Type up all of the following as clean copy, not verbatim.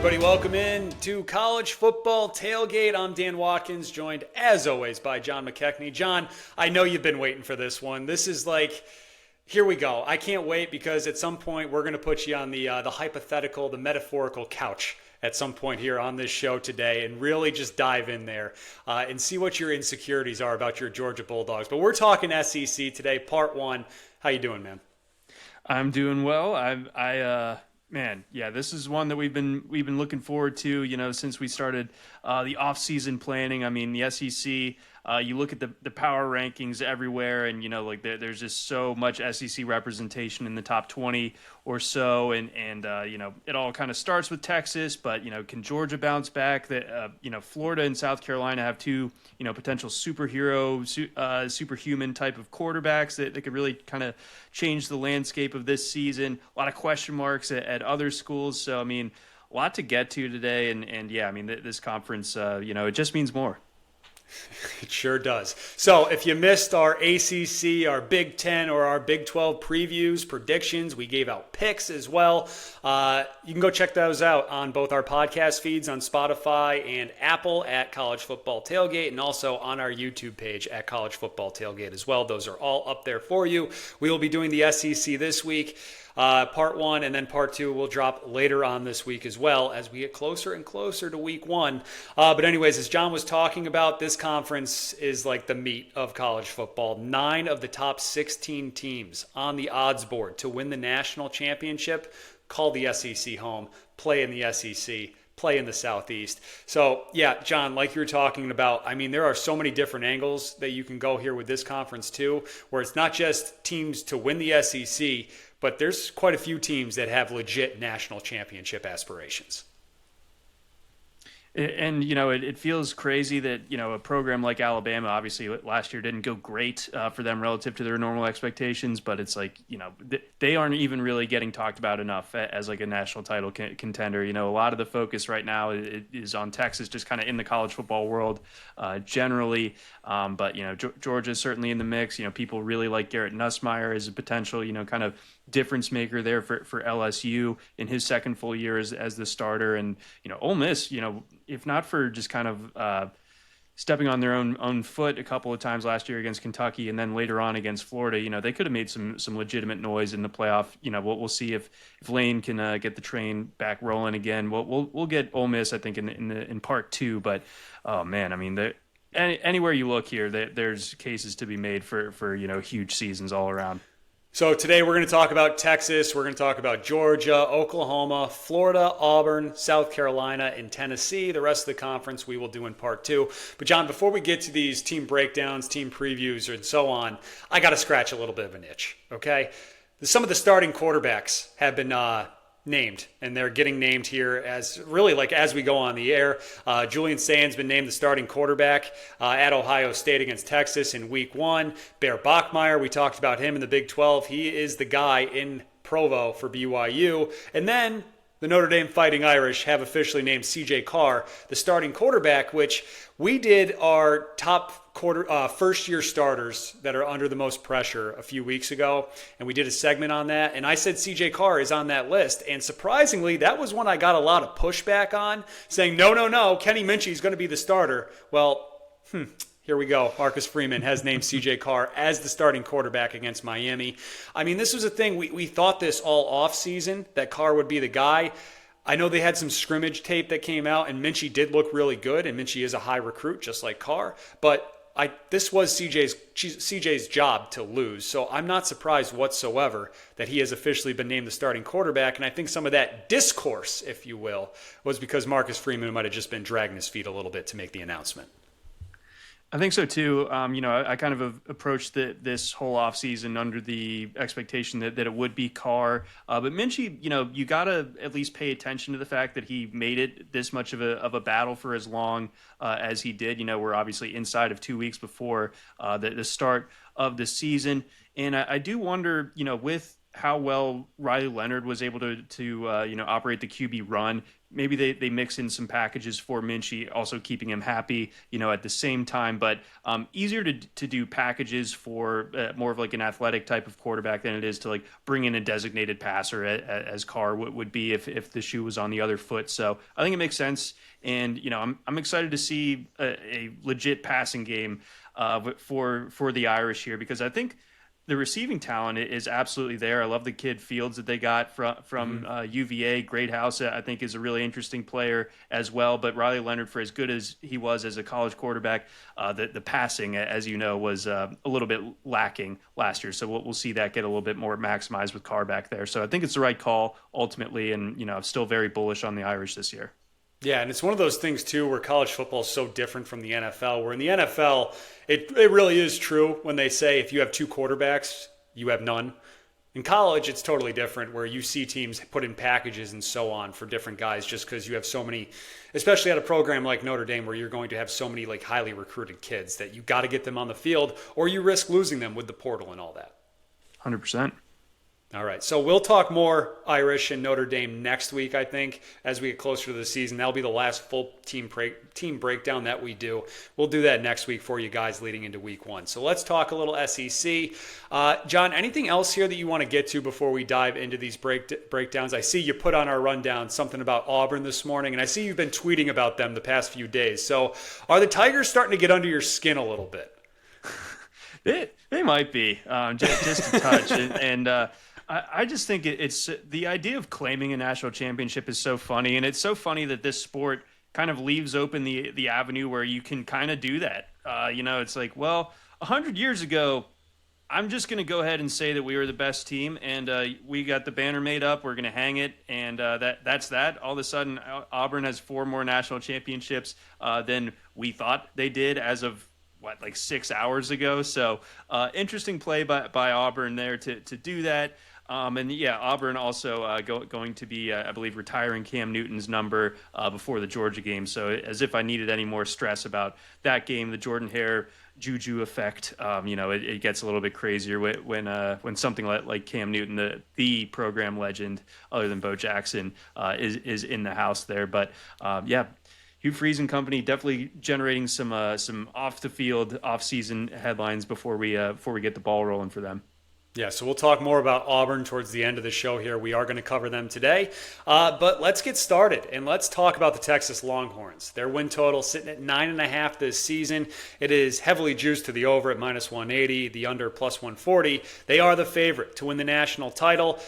everybody. Welcome in to College Football Tailgate. I'm Dan Watkins, joined as always by John McKechnie. John, I know you've been waiting for this one. This is like, here we go. I can't wait because at some point we're going to put you on the hypothetical, the metaphorical couch at some point here on this show today and really just dive in there and see what your insecurities are about your Georgia Bulldogs. But we're talking SEC today, part one. How you doing, man? I'm doing well. Man, yeah, this is one that we've been looking forward to, since we started the off-season planning. I mean, the SEC, you look at the power rankings everywhere, and there's just so much SEC representation in the top 20 or so, and it all kind of starts with Texas, but can Georgia bounce back? That Florida and South Carolina have two potential superhuman type of quarterbacks that could really kind of change the landscape of this season. A lot of question marks at other schools, so I mean, a lot to get to today, and yeah, I mean this conference, it just means more. It sure does. So if you missed our ACC, our Big 10, or our Big 12 previews, predictions, we gave out picks as well. You can go check those out on both our podcast feeds on Spotify and Apple at College Football Tailgate, and also on our YouTube page at College Football Tailgate as well. Those are all up there for you. We will be doing the SEC this week. Part one, and then part two will drop later on this week as well as we get closer and closer to week one. But anyways, as John was talking about, this conference is like the meat of college football. 9 of the top 16 teams on the odds board to win the national championship call the SEC home, play in the SEC, play in the Southeast. So, yeah, John, like you were talking about, I mean, there are so many different angles that you can go here with this conference too, where it's not just teams to win the SEC, but there's quite a few teams that have legit national championship aspirations. And, it feels crazy that, a program like Alabama, obviously last year didn't go great for them relative to their normal expectations, but it's like, they aren't even really getting talked about enough as like a national title contender. A lot of the focus right now is on Texas, just kind of in the college football world generally. But, Georgia's certainly in the mix. People really like Garrett Nussmeier as a potential, kind of difference maker there for LSU in his second full year as the starter. And, Ole Miss, if not for just kind of stepping on their own foot a couple of times last year against Kentucky and then later on against Florida, they could have made some legitimate noise in the playoff. We'll see if Lane can get the train back rolling again. We'll get Ole Miss, I think, in part two. But oh man, I mean, anywhere you look here, there's cases to be made for huge seasons all around. So today we're going to talk about Texas, we're going to talk about Georgia, Oklahoma, Florida, Auburn, South Carolina, and Tennessee. The rest of the conference we will do in part two. But John, before we get to these team breakdowns, team previews, and so on, I got to scratch a little bit of an itch, okay? Some of the starting quarterbacks have been named, and they're getting named here as really like as we go on the air. Julian Sain's been named the starting quarterback at Ohio State against Texas in week 1. Bear Bachmeier, we talked about him in the Big 12. He is the guy in Provo for BYU. And then the Notre Dame Fighting Irish have officially named C.J. Carr the starting quarterback, which we did our top first-year starters that are under the most pressure a few weeks ago, and we did a segment on that, and I said C.J. Carr is on that list, and surprisingly, that was one I got a lot of pushback on, saying, no, Kenny Minchie is going to be the starter. Well, here we go. Marcus Freeman has named C.J. Carr as the starting quarterback against Miami. I mean, this was a thing. We thought this all offseason, that Carr would be the guy. I know they had some scrimmage tape that came out, and Minchie did look really good, and Minchie is a high recruit, just like Carr. But this was CJ's job to lose, so I'm not surprised whatsoever that he has officially been named the starting quarterback, and I think some of that discourse, if you will, was because Marcus Freeman might have just been dragging his feet a little bit to make the announcement. I think so too. I kind of approached this whole offseason under the expectation that it would be Carr. But Minchie, you got to at least pay attention to the fact that he made it this much of a battle for as long as he did. We're obviously inside of 2 weeks before the start of the season. And I do wonder, with how well Riley Leonard was able to operate the QB run. Maybe they mix in some packages for Minchie, also keeping him happy, at the same time. But easier to do packages for more of like an athletic type of quarterback than it is to like bring in a designated passer as Carr would be if the shoe was on the other foot. So I think it makes sense. And, I'm excited to see a legit passing game for the Irish here, because I think the receiving talent is absolutely there. I love the kid Fields that they got from UVA. Greathouse, I think, is a really interesting player as well. But Riley Leonard, for as good as he was as a college quarterback, the passing, as you know, was a little bit lacking last year. So we'll see that get a little bit more maximized with Carr back there. So I think it's the right call ultimately, and I'm still very bullish on the Irish this year. Yeah, and it's one of those things, too, where college football is so different from the NFL, where in the NFL, it really is true when they say if you have two quarterbacks, you have none. In college, it's totally different, where you see teams put in packages and so on for different guys just because you have so many, especially at a program like Notre Dame, where you're going to have so many like highly recruited kids that you got to get them on the field or you risk losing them with the portal and all that. 100%. All right, so we'll talk more Irish and Notre Dame next week, I think, as we get closer to the season. That'll be the last full team breakdown that we do. We'll do that next week for you guys leading into week one. So let's talk a little SEC. John, anything else here that you want to get to before we dive into these breakdowns? I see you put on our rundown something about Auburn this morning, and I see you've been tweeting about them the past few days. So are the Tigers starting to get under your skin a little bit? They might be, just a touch. I just think it's the idea of claiming a national championship is so funny, and it's so funny that this sport kind of leaves open the avenue where you can kind of do that. It's like, well, 100 years ago, I'm just going to go ahead and say that we were the best team, and we got the banner made up. We're going to hang it, and that's that. All of a sudden, Auburn has 4 more national championships than we thought they did as of like 6 hours ago. So interesting play by Auburn there to do that. And yeah, Auburn also going to be, I believe, retiring Cam Newton's number before the Georgia game. So as if I needed any more stress about that game, the Jordan Hare juju effect, it gets a little bit crazier when something like Cam Newton, the program legend, other than Bo Jackson, is in the house there. But yeah. Hugh Freeze and company definitely generating some off the field, off season headlines before we get the ball rolling for them. Yeah, so we'll talk more about Auburn towards the end of the show here. We are going to cover them today. But let's get started, and let's talk about the Texas Longhorns. Their win total sitting at 9.5 this season. It is heavily juiced to the over at -180, the under +140. They are the favorite to win the national title.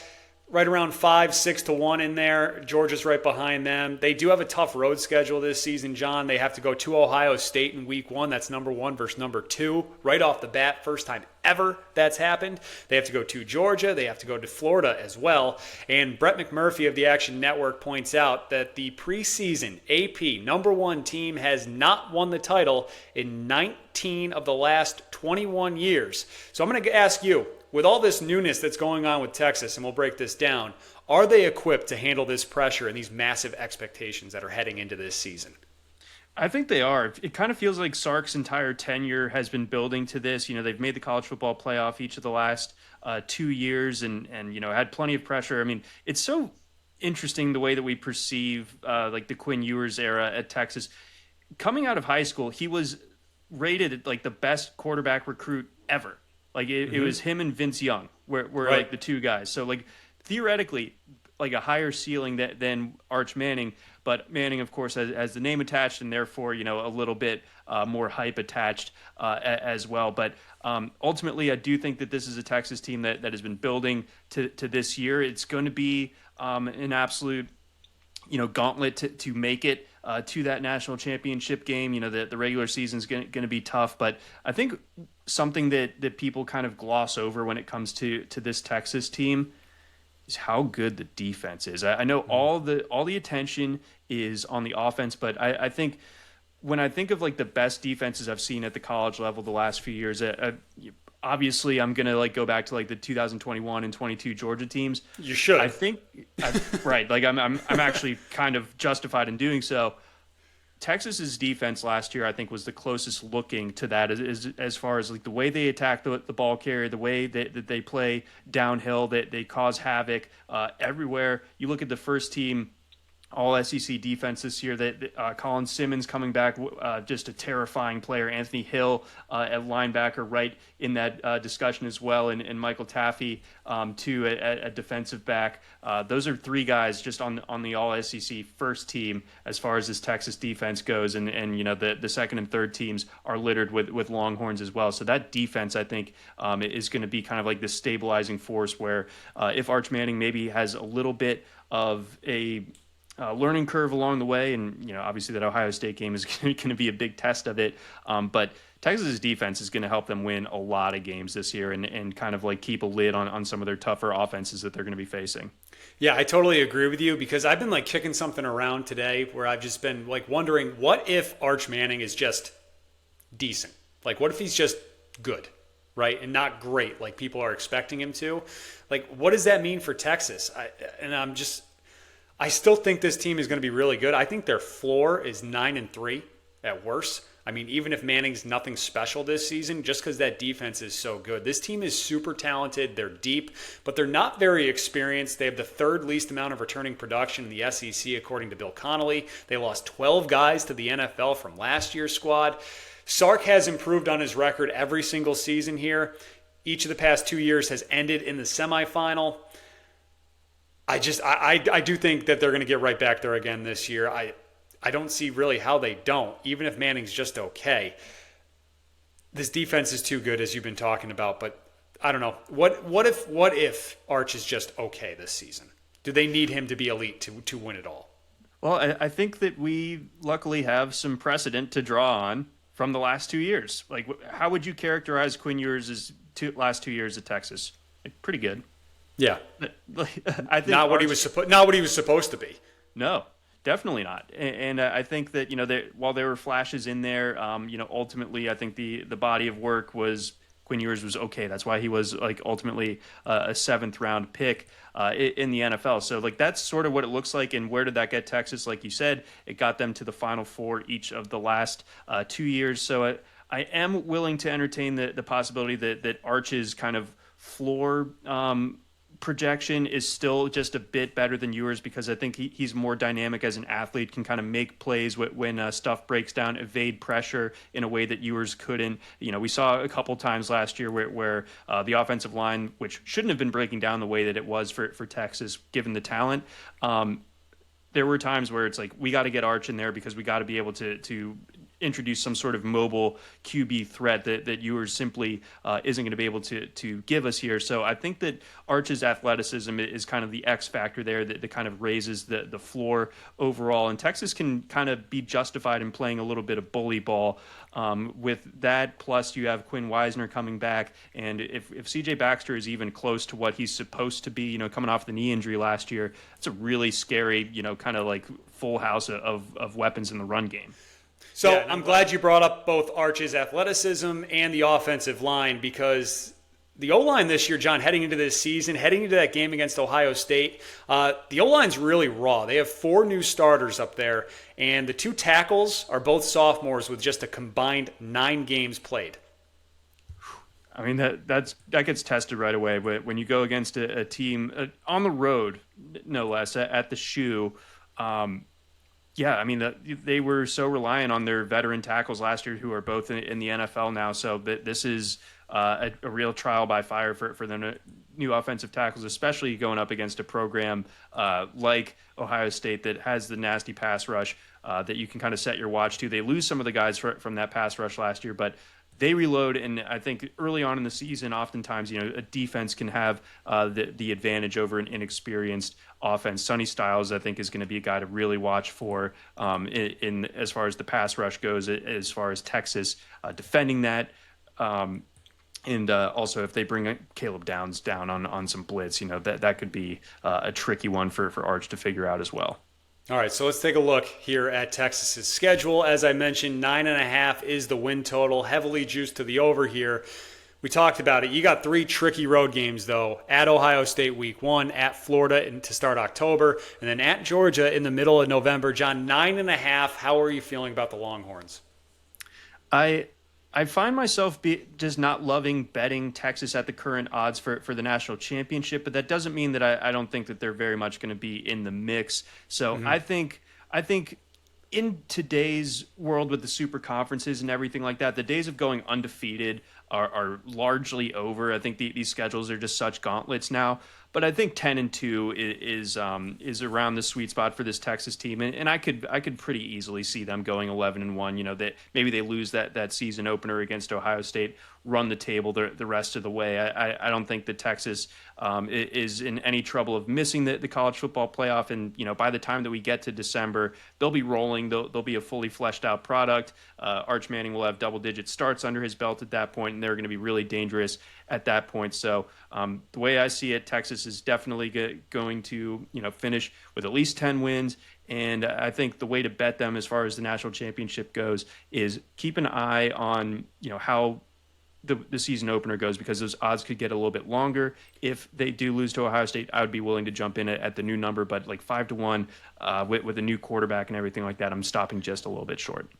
Right around 5-6 to 1 in there. Georgia's right behind them. They do have a tough road schedule this season, John. They have to go to Ohio State in week 1. That's number 1 versus number 2. Right off the bat, first time ever that's happened. They have to go to Georgia. They have to go to Florida as well. And Brett McMurphy of the Action Network points out that the preseason AP number 1 team has not won the title in 19 of the last 21 years. So I'm going to ask you, with all this newness that's going on with Texas, and we'll break this down, are they equipped to handle this pressure and these massive expectations that are heading into this season? I think they are. It kind of feels like Sark's entire tenure has been building to this. They've made the college football playoff each of the last 2 years and had plenty of pressure. I mean, it's so interesting the way that we perceive like the Quinn Ewers era at Texas. Coming out of high school, he was rated like the best quarterback recruit ever. Like it was him and Vince Young were right. Like the two guys. So like theoretically, like a higher ceiling than Arch Manning, but Manning, of course, has the name attached and therefore a little bit more hype attached as well. But ultimately, I do think that this is a Texas team that has been building to this year. It's going to be an absolute gauntlet to make it to that national championship game. The regular season is going to be tough, but I think something that people kind of gloss over when it comes to this Texas team is how good the defense is. I know all the attention is on the offense, but I think when I think of like the best defenses I've seen at the college level the last few years, obviously I'm going to like go back to like the 2021 and 22 Georgia teams. You should. Right. Like I'm actually kind of justified in doing so. Texas's defense last year, I think, was the closest looking to that as far as like the way they attack the ball carrier, the way that they play downhill, that they cause havoc everywhere. You look at the first team all SEC defense this year. That Colin Simmons coming back, just a terrifying player. Anthony Hill at linebacker, right in that discussion as well, and Michael Taffy too at defensive back. Those are three guys just on the all SEC first team as far as this Texas defense goes, and the second and third teams are littered with Longhorns as well. So that defense, I think, is going to be kind of like this stabilizing force where if Arch Manning maybe has a little bit of a learning curve along the way, and obviously that Ohio State game is going to be a big test of it. But Texas's defense is going to help them win a lot of games this year, and kind of like keep a lid on some of their tougher offenses that they're going to be facing. Yeah, I totally agree with you, because I've been like kicking something around today where I've just been like wondering, what if Arch Manning is just decent? Like, what if he's just good, right, and not great like people are expecting him to? Like, what does that mean for Texas? I still think this team is going to be really good. I think their floor is 9-3 at worst. I mean, even if Manning's nothing special this season, just because that defense is so good. This team is super talented. They're deep, but they're not very experienced. They have the third least amount of returning production in the SEC, according to Bill Connolly. They lost 12 guys to the NFL from last year's squad. Sark has improved on his record every single season here. Each of the past 2 years has ended in the semifinal. I do think that they're going to get right back there again this year. I don't see really how they don't, even if Manning's just okay. This defense is too good, as you've been talking about, but I don't know. What if Arch is just okay this season? Do they need him to be elite to win it all? Well, I think that we luckily have some precedent to draw on from the last 2 years. Like, how would you characterize Quinn Ewers' last 2 years at Texas? Like, pretty good. Yeah, I think not what he was supposed to be. No, definitely not. And I think that while there were flashes in there, ultimately I think the body of work was Quinn Ewers was okay. That's why he was like ultimately a 7th round pick in the NFL. So like that's sort of what it looks like. And where did that get Texas? Like you said, it got them to the Final Four each of the last 2 years. So I am willing to entertain the possibility that Arch's kind of floor projection is still just a bit better than yours, because I think he's more dynamic as an athlete, can kind of make plays when stuff breaks down, evade pressure in a way that yours couldn't. We saw a couple times last year where the offensive line, which shouldn't have been breaking down the way that it was for Texas, given the talent, there were times where it's like, we got to get Arch in there because we got to be able to introduce some sort of mobile QB threat that Ewers simply isn't going to be able to give us here. So I think that Arch's athleticism is kind of the X factor there that kind of raises the floor overall. And Texas can kind of be justified in playing a little bit of bully ball with that. Plus you have Quinn Wisner coming back. And if CJ Baxter is even close to what he's supposed to be, coming off the knee injury last year, it's a really scary, kind of like full house of weapons in the run game. So yeah, I'm glad you brought up both Arch's athleticism and the offensive line, because the O-line this year, John, heading into this season, heading into that game against Ohio State, the O-line's really raw. They have 4 new starters up there, and the 2 tackles are both sophomores with just a combined 9 games played. I mean, that gets tested right away. But when you go against a team on the road, no less, at the shoe, yeah, I mean, they were so reliant on their veteran tackles last year, who are both in the NFL now. So this is a real trial by fire for the new offensive tackles, especially going up against a program like Ohio State that has the nasty pass rush that you can kind of set your watch to. They lose some of the guys from that pass rush last year, but they reload, and I think early on in the season, oftentimes, a defense can have the advantage over an inexperienced offense. Sonny Styles, I think, is going to be a guy to really watch for in as far as the pass rush goes, as far as Texas defending that. And also, if they bring Caleb Downs down on some blitz, that could be a tricky one for Arch to figure out as well. All right, so let's take a look here at Texas's schedule. As I mentioned, 9.5 is the win total, heavily juiced to the over here. We talked about it. You got 3 tricky road games, though. At Ohio State week 1, at Florida to start October, and then at Georgia in the middle of November. John, 9.5. How are you feeling about the Longhorns? I find myself just not loving betting Texas at the current odds for the national championship, but that doesn't mean that I don't think that they're very much going to be in the mix. So I think in today's world with the super conferences and everything like that, the days of going undefeated are largely over. I think these schedules are just such gauntlets now. But I think 10-2 is around the sweet spot for this Texas team, and I could pretty easily see them going 11-1. You know, that maybe they lose that season opener against Ohio State, run the table the rest of the way. I don't think that Texas is in any trouble of missing the college football playoff, and by the time that we get to December, they'll be rolling. They'll be a fully fleshed out product. Arch Manning will have double-digit starts under his belt at that point, and they're going to be really dangerous at that point. So the way I see it, Texas is definitely going to finish with at least 10 wins. And I think the way to bet them as far as the national championship goes is keep an eye on how the season opener goes, because those odds could get a little bit longer. If they do lose to Ohio State, I would be willing to jump in at the new number, but like 5-1 with a new quarterback and everything like that, I'm stopping just a little bit short.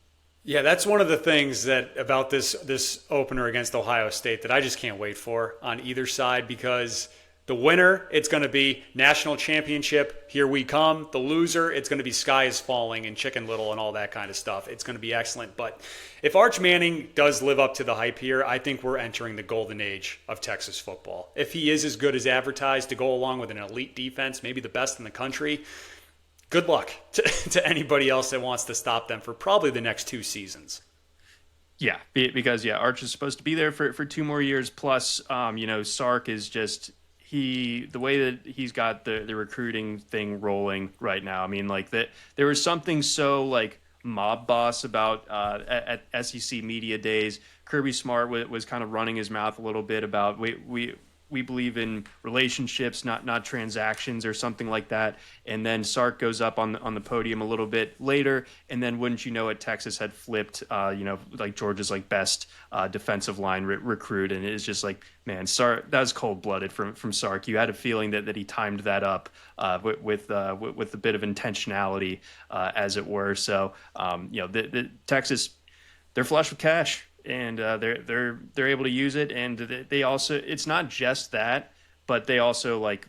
Yeah, that's one of the things that about this opener against Ohio State that I just can't wait for on either side, because the winner, it's going to be national championship, here we come. The loser, it's going to be sky is falling and Chicken Little and all that kind of stuff. It's going to be excellent. But if Arch Manning does live up to the hype here, I think we're entering the golden age of Texas football. If he is as good as advertised to go along with an elite defense, maybe the best in the country, good luck to anybody else that wants to stop them for probably the next 2 seasons. Yeah, because Arch is supposed to be there for 2 more years. Plus, Sark is just the way that he's got the recruiting thing rolling right now. I mean, like that there was something so like mob boss about at SEC media days. Kirby Smart was kind of running his mouth a little bit about we believe in relationships, not transactions or something like that. And then Sark goes up on the podium a little bit later, and then wouldn't you know it, Texas had flipped, like Georgia's like best defensive line recruit, and it's just like, man, Sark, that was cold blooded from Sark. You had a feeling that he timed that up with a bit of intentionality, as it were. So the Texas, they're flush with cash. And they're able to use it, and they also, it's not just that, but they also like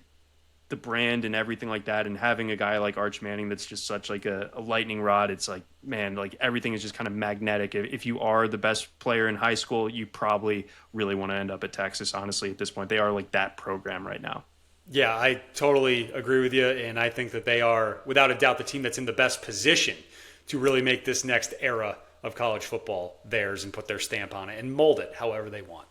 the brand and everything like that. And having a guy like Arch Manning that's just such like a lightning rod, it's like, man, like everything is just kind of magnetic. If you are the best player in high school, you probably really want to end up at Texas. Honestly, at this point, they are like that program right now. Yeah, I totally agree with you, and I think that they are, without a doubt, the team that's in the best position to really make this next era of college football theirs and put their stamp on it and mold it however they want.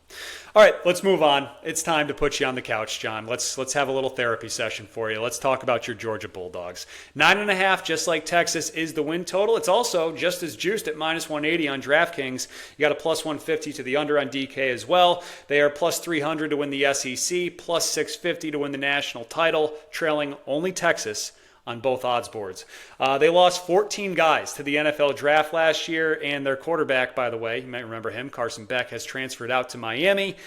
All right, let's move on. It's time to put you on the couch, John. Let's have a little therapy session for you. Let's talk about your Georgia Bulldogs. 9.5, just like Texas, is the win total. It's also just as juiced at minus 180 on DraftKings. You got a plus 150 to the under on DK as well. They are plus 300 to win the SEC, plus 650 to win the national title, trailing only Texas on both odds boards. They lost 14 guys to the NFL draft last year, and their quarterback, by the way, you might remember him, Carson Beck, has transferred out to Miami.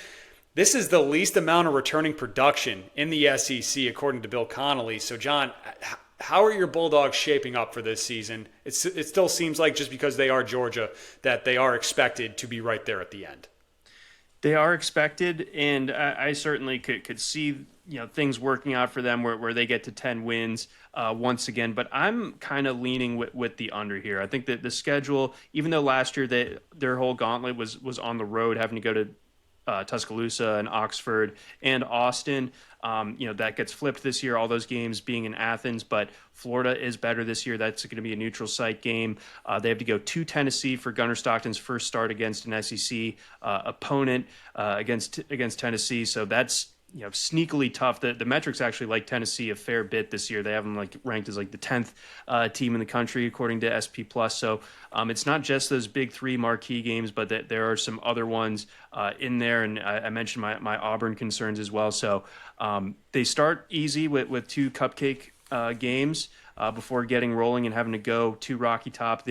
This is the least amount of returning production in the SEC, according to Bill Connolly. So, John, how are your Bulldogs shaping up for this season? It still seems like just because they are Georgia that they are expected to be right there at the end. They are expected, and I certainly could see things working out for them where they get to 10 wins once again. But I'm kind of leaning with the under here. I think that the schedule, even though last year their whole gauntlet was on the road, having to go to Tuscaloosa and Oxford and Austin, that gets flipped this year, all those games being in Athens. But Florida is better this year. That's going to be a neutral site game. They have to go to Tennessee for Gunnar Stockton's first start against an SEC opponent against Tennessee. So that's sneakily tough. The metrics actually like Tennessee a fair bit this year. They have them like ranked as like the 10th team in the country according to SP Plus. So it's not just those big 3 marquee games, but that there are some other ones in there. And I mentioned my Auburn concerns as well. So they start easy with 2 cupcake games before getting rolling and having to go to Rocky Top.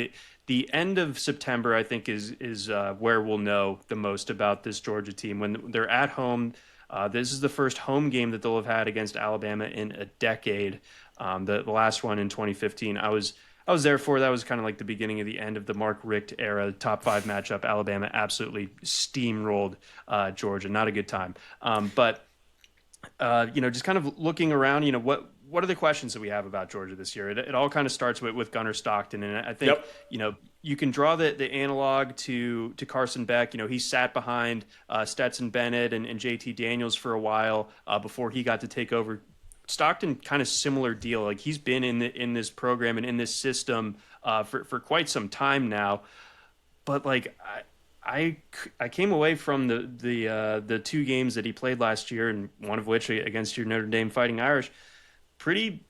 the end of September, I think, is where we'll know the most about this Georgia team. When they're at home, this is the first home game that they'll have had against Alabama in a decade. The last one in 2015, I was there for. That was kind of like the beginning of the end of the Mark Richt era, top 5 matchup. Alabama absolutely steamrolled Georgia. Not a good time. But just kind of looking around, what are the questions that we have about Georgia this year? It all kind of starts with Gunnar Stockton, and I think you can draw the analog to Carson Beck. He sat behind Stetson Bennett and JT Daniels for a while before he got to take over. Stockton, kind of similar deal. Like, he's been in this program and in this system for quite some time now. But like I came away from the 2 games that he played last year, and one of which against your Notre Dame Fighting Irish, pretty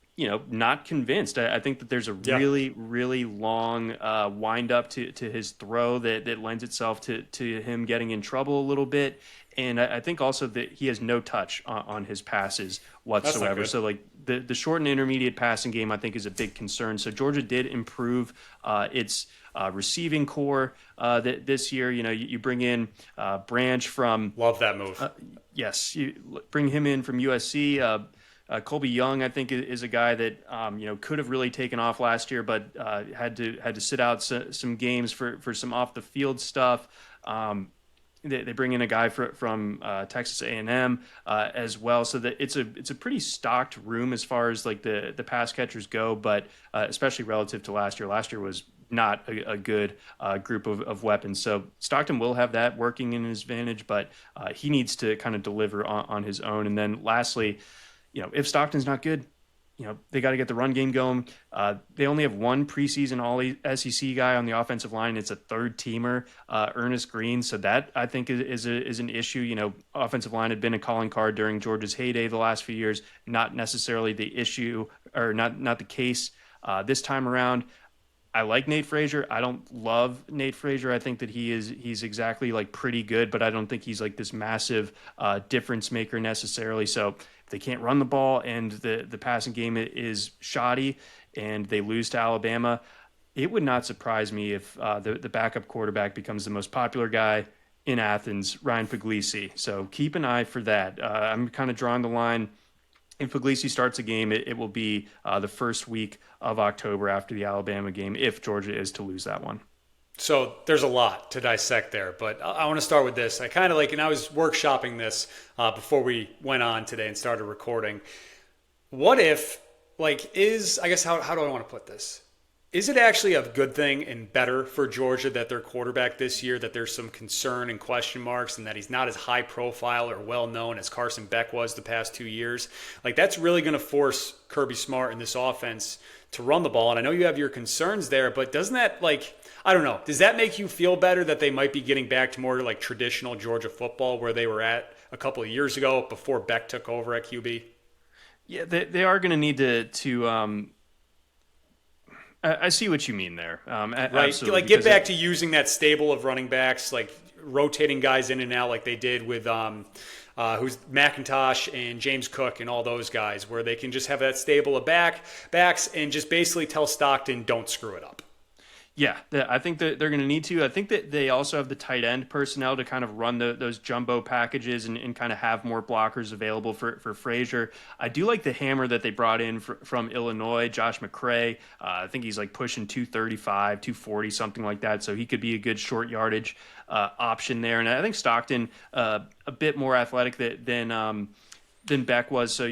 not convinced. I think that there's a really, really long wind up to his throw that lends itself to him getting in trouble a little bit. And I think also that he has no touch on his passes whatsoever. So like the short and intermediate passing game, I think, is a big concern. So Georgia did improve its receiving core this year. You bring in Branch from... Love that move. Yes, you bring him in from USC. Colby Young, I think, is a guy that could have really taken off last year, but had to sit out some games for some off the field stuff. They bring in a guy from Texas A&M as well, so that it's a pretty stocked room as far as like the pass catchers go, but especially relative to last year. Last year was not a good group of weapons. So Stockton will have that working in his advantage, but he needs to kind of deliver on his own. And then lastly, if Stockton's not good, they got to get the run game going. They only have one preseason All-SEC guy on the offensive line. It's a third-teamer, Ernest Green. So that, I think, is an issue. Offensive line had been a calling card during Georgia's heyday the last few years. Not necessarily the issue, or not the case this time around. I like Nate Frazier. I don't love Nate Frazier. I think that he's exactly like pretty good, but I don't think he's like this massive difference maker necessarily. So they can't run the ball and the passing game is shoddy and they lose to Alabama, it would not surprise me if the backup quarterback becomes the most popular guy in Athens, Ryan Puglisi. So keep an eye for that. I'm kind of drawing the line. If Puglisi starts a game, it will be the first week of October after the Alabama game, if Georgia is to lose that one. So there's a lot to dissect there, but I want to start with this. I kind of and I was workshopping this before we went on today and started recording. What if, I guess, how do I want to put this? Is it actually a good thing and better for Georgia that their quarterback this year, that there's some concern and question marks and that he's not as high profile or well known as Carson Beck was the past 2 years? That's really going to force Kirby Smart and this offense to run the ball. And I know you have your concerns there, but doesn't that, I don't know, does that make you feel better that they might be getting back to more traditional Georgia football where they were at a couple of years ago before Beck took over at QB? Yeah, they are going to need to I see what you mean there. Right, absolutely, get back to using that stable of running backs, rotating guys in and out like they did with who's McIntosh and James Cook and all those guys, where they can just have that stable of backs and just basically tell Stockton, don't screw it up. Yeah, I think that they're going to need to. I think that they also have the tight end personnel to kind of run those jumbo packages and kind of have more blockers available for Frazier. I do like the hammer that they brought in from Illinois, Josh McCray. I think he's pushing 235, 240, something like that. So he could be a good short yardage option there. And I think Stockton, a bit more athletic than Beck was. So,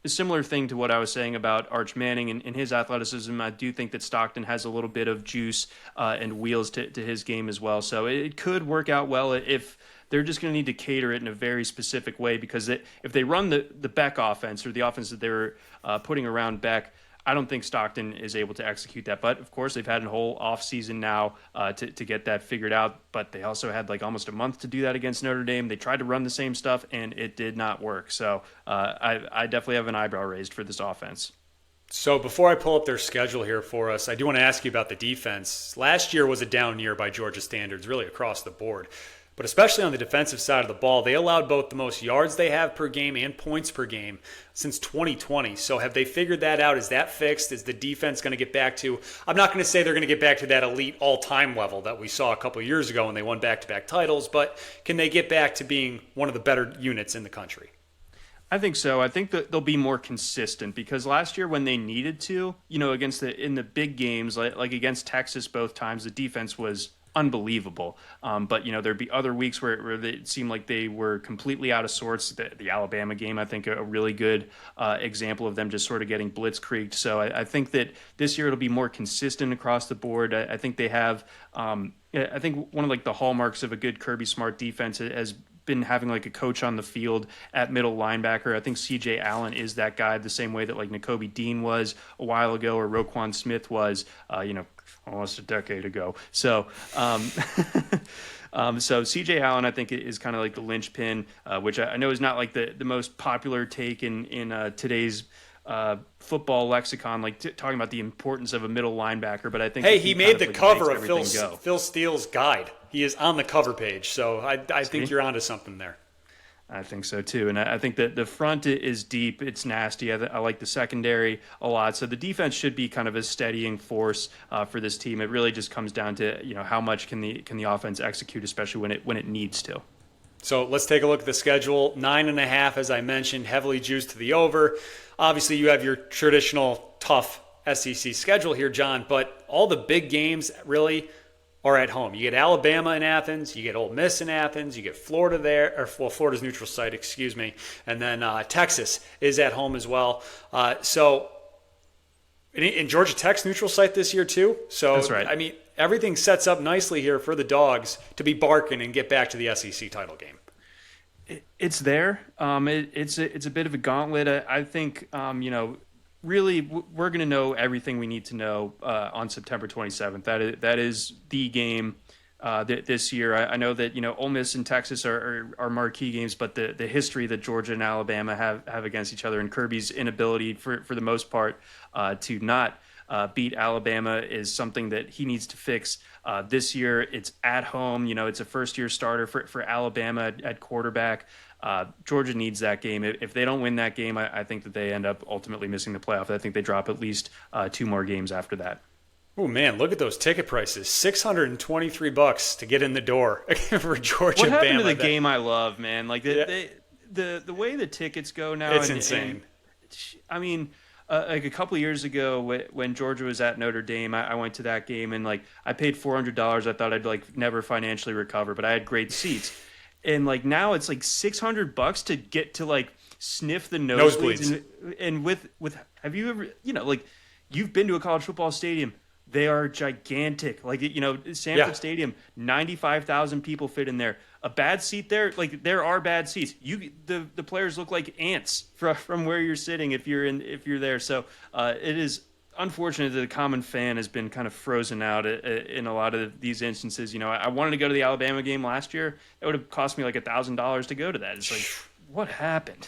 a similar thing to what I was saying about Arch Manning and his athleticism. I do think that Stockton has a little bit of juice and wheels to his game as well. So it could work out well if they're just going to need to cater it in a very specific way, because if they run the Beck offense, or the offense that they're putting around Beck, I don't think Stockton is able to execute that. But, of course, they've had a whole offseason now to get that figured out. But they also had almost a month to do that against Notre Dame. They tried to run the same stuff, and it did not work. So I definitely have an eyebrow raised for this offense. So before I pull up their schedule here for us, I do want to ask you about the defense. Last year was a down year by Georgia standards, really across the board. But especially on the defensive side of the ball, they allowed both the most yards they have per game and points per game since 2020. So have they figured that out? Is that fixed? Is the defense going to get back to, I'm not going to say they're going to get back to that elite all-time level that we saw a couple of years ago when they won back-to-back titles, but can they get back to being one of the better units in the country? I think so. I think that they'll be more consistent because last year when they needed to, in the big games, like against Texas both times, the defense was unbelievable. But there'd be other weeks where it seemed like they were completely out of sorts. The Alabama game, I think, a really good example of them just sort of getting blitzkrieged. So I think that this year it'll be more consistent across the board. I think they have. I think one of like the hallmarks of a good Kirby Smart defense has been having like a coach on the field at middle linebacker. I think CJ Allen is that guy the same way that like Nakobe Dean was a while ago or Roquan Smith was, almost a decade ago. So, so CJ Allen, I think, is kind of like the linchpin, which I know is not like the most popular take in today's football lexicon, like talking about the importance of a middle linebacker. But I think he made the cover of Phil Steele's guide. He is on the cover page, so I think you're onto something there. I think so too, and I think that the front is deep. It's nasty. I like the secondary a lot. So the defense should be kind of a steadying force for this team. It really just comes down to how much can the offense execute, especially when it needs to. So let's take a look at the schedule. 9.5, as I mentioned, heavily juiced to the over. Obviously, you have your traditional tough SEC schedule here, John, but all the big games really are at home. You get Alabama in Athens, you get Ole Miss in Athens, you get Florida there, Florida's neutral site, excuse me, and then Texas is at home as well. So in Georgia Tech's neutral site this year too. So that's right. I mean, everything sets up nicely here for the Dogs to be barking and get back to the SEC title game. It's there. It's a bit of a gauntlet. I think really we're going to know everything we need to know on September 27th. That is the game this year. I know that Ole Miss and Texas are marquee games, but the history that Georgia and Alabama have against each other, and Kirby's inability for the most part to not beat Alabama is something that he needs to fix this year. It's at home. It's a first-year starter for Alabama at quarterback. Georgia needs that game. If they don't win that game, I think that they end up ultimately missing the playoff. I think they drop at least 2 more games after that. Oh man, look at those ticket prices! $623 to get in the door for Georgia. What happened Bama, to the game I love, man? Like the way the tickets go now, it's insane. I mean, like a couple of years ago when Georgia was at Notre Dame, I went to that game and like I paid $400. I thought I'd like never financially recover, but I had great seats. And like now it's like $600 to get to like sniff the nosebleeds. And with have you ever like you've been to a college football stadium? They are gigantic. Like Sanford Stadium, 95,000 people fit in there. A bad seat there, like there are bad seats. The players look like ants from where you're sitting if you're there. So it is unfortunate that the common fan has been kind of frozen out in a lot of these instances. I wanted to go to the Alabama game last year. It would have cost me like $1,000 to go to that. It's like, what happened?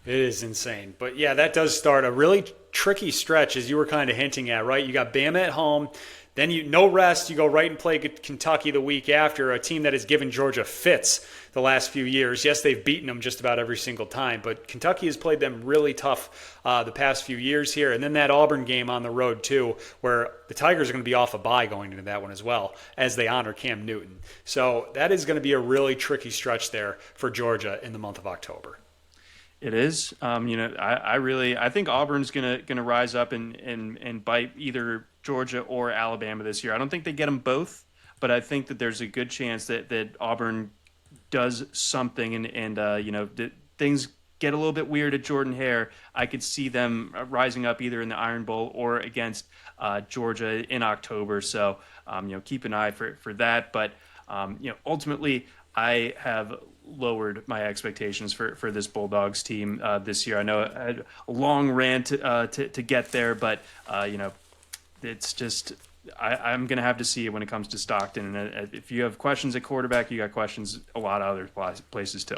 It is insane. But yeah, that does start a really tricky stretch, as you were kind of hinting at, right? You got Bama at home. Then no rest. You go right and play Kentucky the week after, a team that has given Georgia fits the last few years. Yes, they've beaten them just about every single time, but Kentucky has played them really tough the past few years here. And then that Auburn game on the road too, where the Tigers are going to be off a bye going into that one as well, as they honor Cam Newton. So that is going to be a really tricky stretch there for Georgia in the month of October. It is. I think Auburn's gonna rise up and bite either Georgia or Alabama this year. I don't think they get them both, but I think that there's a good chance that Auburn does something and things get a little bit weird at Jordan-Hare. I could see them rising up either in the Iron Bowl or against Georgia in October. So keep an eye for that. But ultimately, I have lowered my expectations for this Bulldogs team this year. I know I had a long rant to get there, but it's just I'm going to have to see it when it comes to Stockton. And if you have questions at quarterback, you got questions a lot of other places too.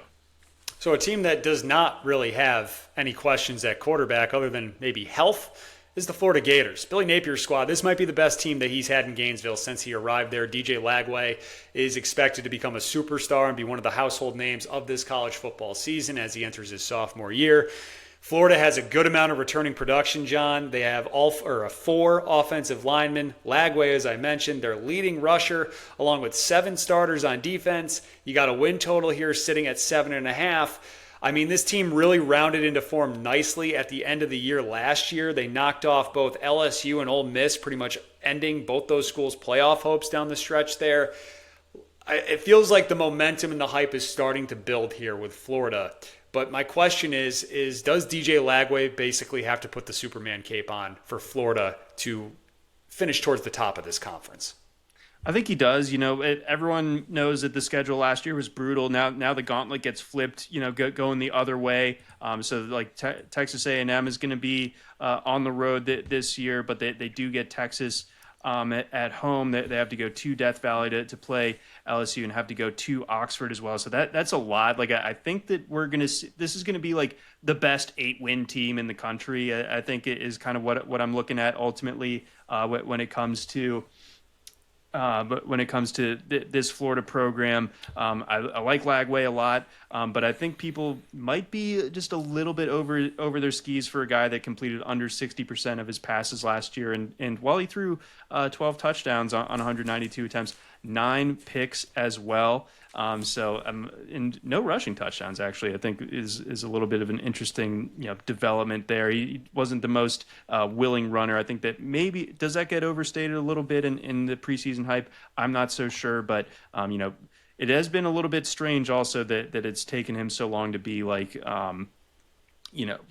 So a team that does not really have any questions at quarterback other than maybe health is the Florida Gators. Billy Napier's squad, this might be the best team that he's had in Gainesville since he arrived there. DJ Lagway is expected to become a superstar and be one of the household names of this college football season as he enters his sophomore year. Florida has a good amount of returning production, John. They have four offensive linemen. Lagway, as I mentioned, their leading rusher, along with 7 starters on defense. You got a win total here sitting at 7.5. I mean, this team really rounded into form nicely at the end of the year last year. They knocked off both LSU and Ole Miss, pretty much ending both those schools' playoff hopes down the stretch there. It feels like the momentum and the hype is starting to build here with Florida. But my question is does DJ Lagway basically have to put the Superman cape on for Florida to finish towards the top of this conference? I think he does. Everyone knows that the schedule last year was brutal. Now the gauntlet gets flipped, going the other way. So like Texas A&M is going to be on the road this year, but they do get Texas at home. They have to go to Death Valley to play LSU and have to go to Oxford as well. So that's a lot. Like I think that this is going to be like the best 8-win team in the country. I think it is kind of what I'm looking at ultimately when it comes to. But when it comes to this Florida program, I like Lagway a lot, but I think people might be just a little bit over their skis for a guy that completed under 60% of his passes last year. And while he threw 12 touchdowns on 192 attempts, 9 picks as well. And no rushing touchdowns, actually, I think is a little bit of an interesting development there. He wasn't the most willing runner. I think that maybe, does that get overstated a little bit in the preseason hype? I'm not so sure, but it has been a little bit strange also that it's taken him so long to be like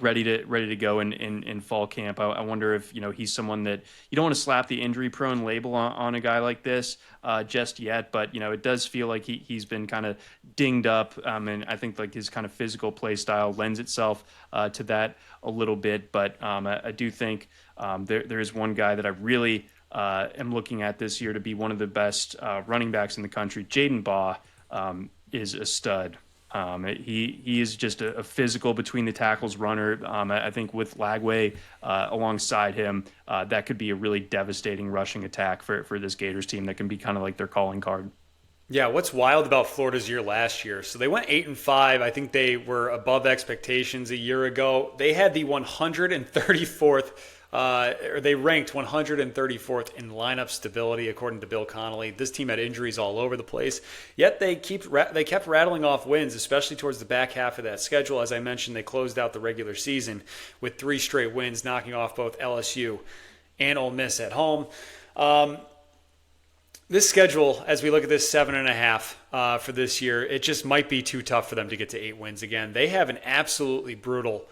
ready to go in fall camp. I wonder if he's someone that you don't want to slap the injury prone label on a guy like this just yet, but it does feel like he's been kind of dinged up, and I think like his kind of physical play style lends itself to that a little bit. But I do think there is one guy that I really am looking at this year to be one of the best running backs in the country. Jaden Baugh is a stud. He is just a physical between the tackles runner. I think with Lagway alongside him, that could be a really devastating rushing attack for this Gators team that can be kind of like their calling card. Yeah, what's wild about Florida's year last year? So they went 8-5. I think they were above expectations a year ago. They had the 134th. They ranked 134th in lineup stability, according to Bill Connolly. This team had injuries all over the place, yet they kept rattling off wins, especially towards the back half of that schedule. As I mentioned, they closed out the regular season with 3 straight wins, knocking off both LSU and Ole Miss at home. This schedule, as we look at this 7.5 for this year, it just might be too tough for them to get to 8 wins again. They have an absolutely brutal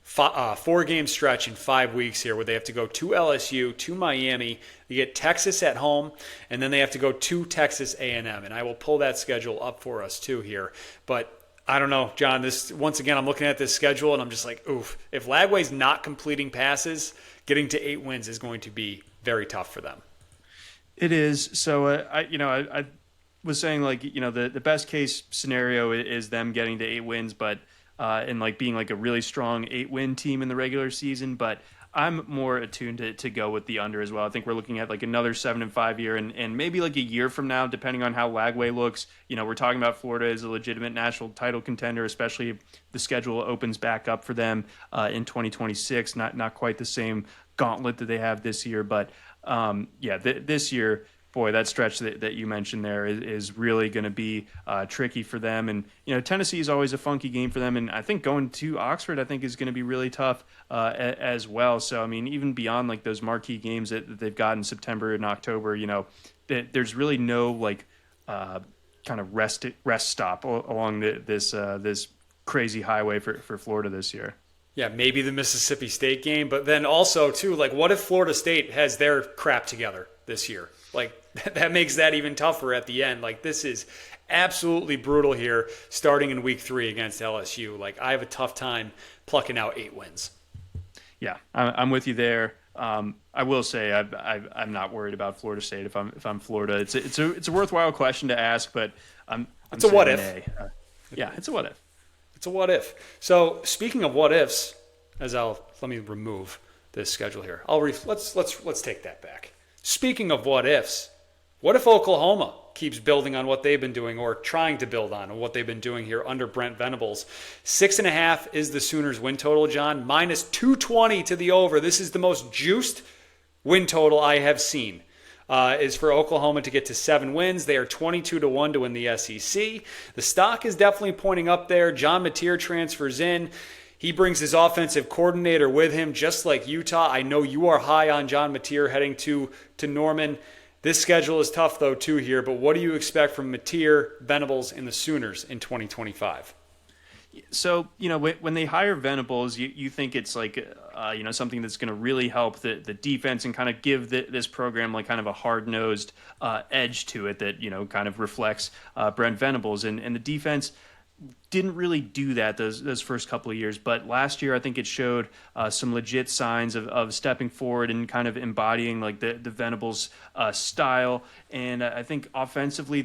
4-game stretch in 5 weeks here where they have to go to LSU, to Miami, they get Texas at home, and then they have to go to Texas A&M. And I will pull that schedule up for us too here. But I don't know, John, once again, I'm looking at this schedule and I'm just like, oof, if Lagway's not completing passes, getting to 8 wins is going to be very tough for them. It is. So, I was saying like, the best case scenario is them getting to 8 wins, but and like being like a really strong 8-win team in the regular season, but I'm more attuned to go with the under as well. I think we're looking at like another 7-5 year, and maybe like a year from now, depending on how Lagway looks. We're talking about Florida as a legitimate national title contender, especially if the schedule opens back up for them in 2026. Not quite the same gauntlet that they have this year, but this year. Boy, that stretch that you mentioned there is really going to be tricky for them. And, Tennessee is always a funky game for them. And I think going to Oxford, I think, is going to be really tough as well. So, I mean, even beyond like those marquee games that they've got in September and October, there's really no like kind of rest stop along this crazy highway for Florida this year. Yeah, maybe the Mississippi State game. But then also, too, like what if Florida State has their crap together this year? Like that makes that even tougher at the end. Like this is absolutely brutal here starting in week 3 against LSU. Like I have a tough time plucking out 8 wins. Yeah, I'm with you there. I will say I'm not worried about Florida State if I'm Florida. It's a worthwhile question to ask, but it's a what if. Yeah, it's a what if. It's a what if. So speaking of what ifs, let me remove this schedule here. Let's take that back. Speaking of what ifs, what if Oklahoma keeps building on what they've been doing, or trying to build on what they've been doing here under Brent Venables? 6.5 is the Sooners win total, John. Minus 220 to the over. This is the most juiced win total I have seen. Is for Oklahoma to get to 7 wins. They are 22-1 to win the SEC. The stock is definitely pointing up there. John Mateer transfers in. He brings his offensive coordinator with him, just like Utah. I know you are high on John Mateer heading to Norman. This schedule is tough, though, too, here. But what do you expect from Mateer, Venables, and the Sooners in 2025? So, when they hire Venables, you think it's like, something that's going to really help the defense and kind of give this program like kind of a hard-nosed edge to it that, kind of reflects Brent Venables. And the defense didn't really do that those first couple of years. But last year, I think it showed some legit signs of stepping forward and kind of embodying like the Venables style. And I think offensively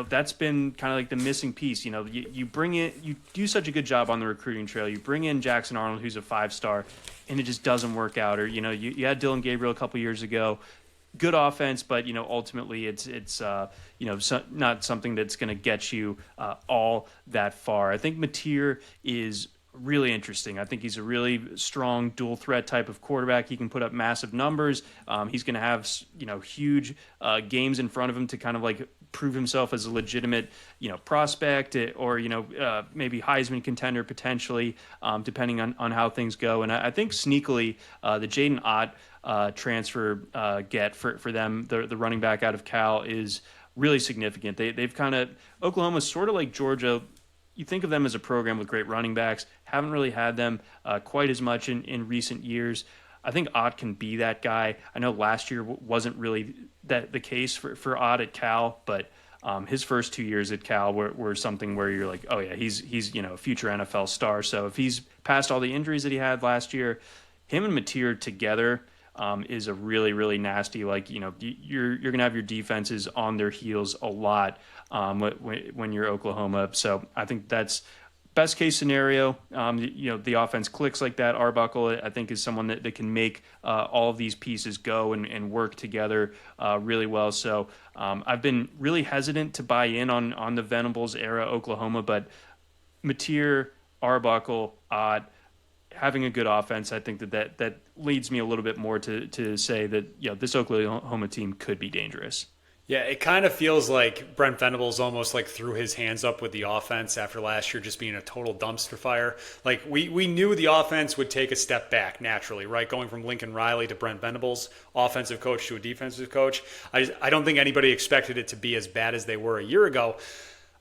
that's been kind of like the missing piece. You bring in, you do such a good job on the recruiting trail. You bring in Jackson Arnold, who's a 5-star, and it just doesn't work out. Or, you had Dylan Gabriel a couple of years ago. Good offense, but ultimately it's not something that's going to get you all that far. I think Mateer is really interesting. I think he's a really strong dual threat type of quarterback. He can put up massive numbers. He's going to have huge games in front of him to kind of like prove himself as a legitimate prospect, or maybe Heisman contender potentially, depending on how things go. And I think sneakily the Jaden Ott transfer get for them, the running back out of Cal, is really significant. They've kind of, Oklahoma's sort of like Georgia. You think of them as a program with great running backs, haven't really had them quite as much in recent years. I think Ott can be that guy. I know last year wasn't really the case for Ott at Cal, but his first 2 years at Cal were something where you're like, oh yeah, he's a future NFL star. So if he's past all the injuries that he had last year, him and Mateer together is a really, really nasty, you're going to have your defenses on their heels a lot when you're Oklahoma. So I think that's best case scenario. The offense clicks like that. Arbuckle, I think, is someone that can make all of these pieces go and work together really well. So I've been really hesitant to buy in on the Venables era Oklahoma, but Mateer, Arbuckle, Ott, having a good offense, I think that leads me a little bit more to say that this Oklahoma team could be dangerous. Yeah, it kind of feels like Brent Venables almost like threw his hands up with the offense after last year just being a total dumpster fire. Like we knew the offense would take a step back naturally, right? Going from Lincoln Riley to Brent Venables, offensive coach to a defensive coach. I don't think anybody expected it to be as bad as they were a year ago.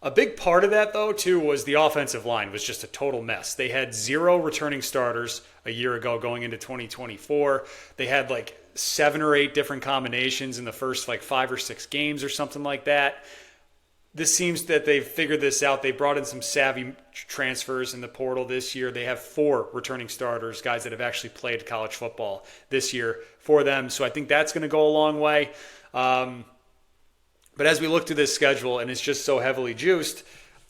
A big part of that, though, too, was the offensive line was just a total mess. They had 0 returning starters a year ago going into 2024. They had like 7 or 8 different combinations in the first like 5 or 6 games or something like that. This seems that they've figured this out. They brought in some savvy transfers in the portal this year. They have 4 returning starters, guys that have actually played college football this year for them. So I think that's going to go a long way. But as we look to this schedule, and it's just so heavily juiced,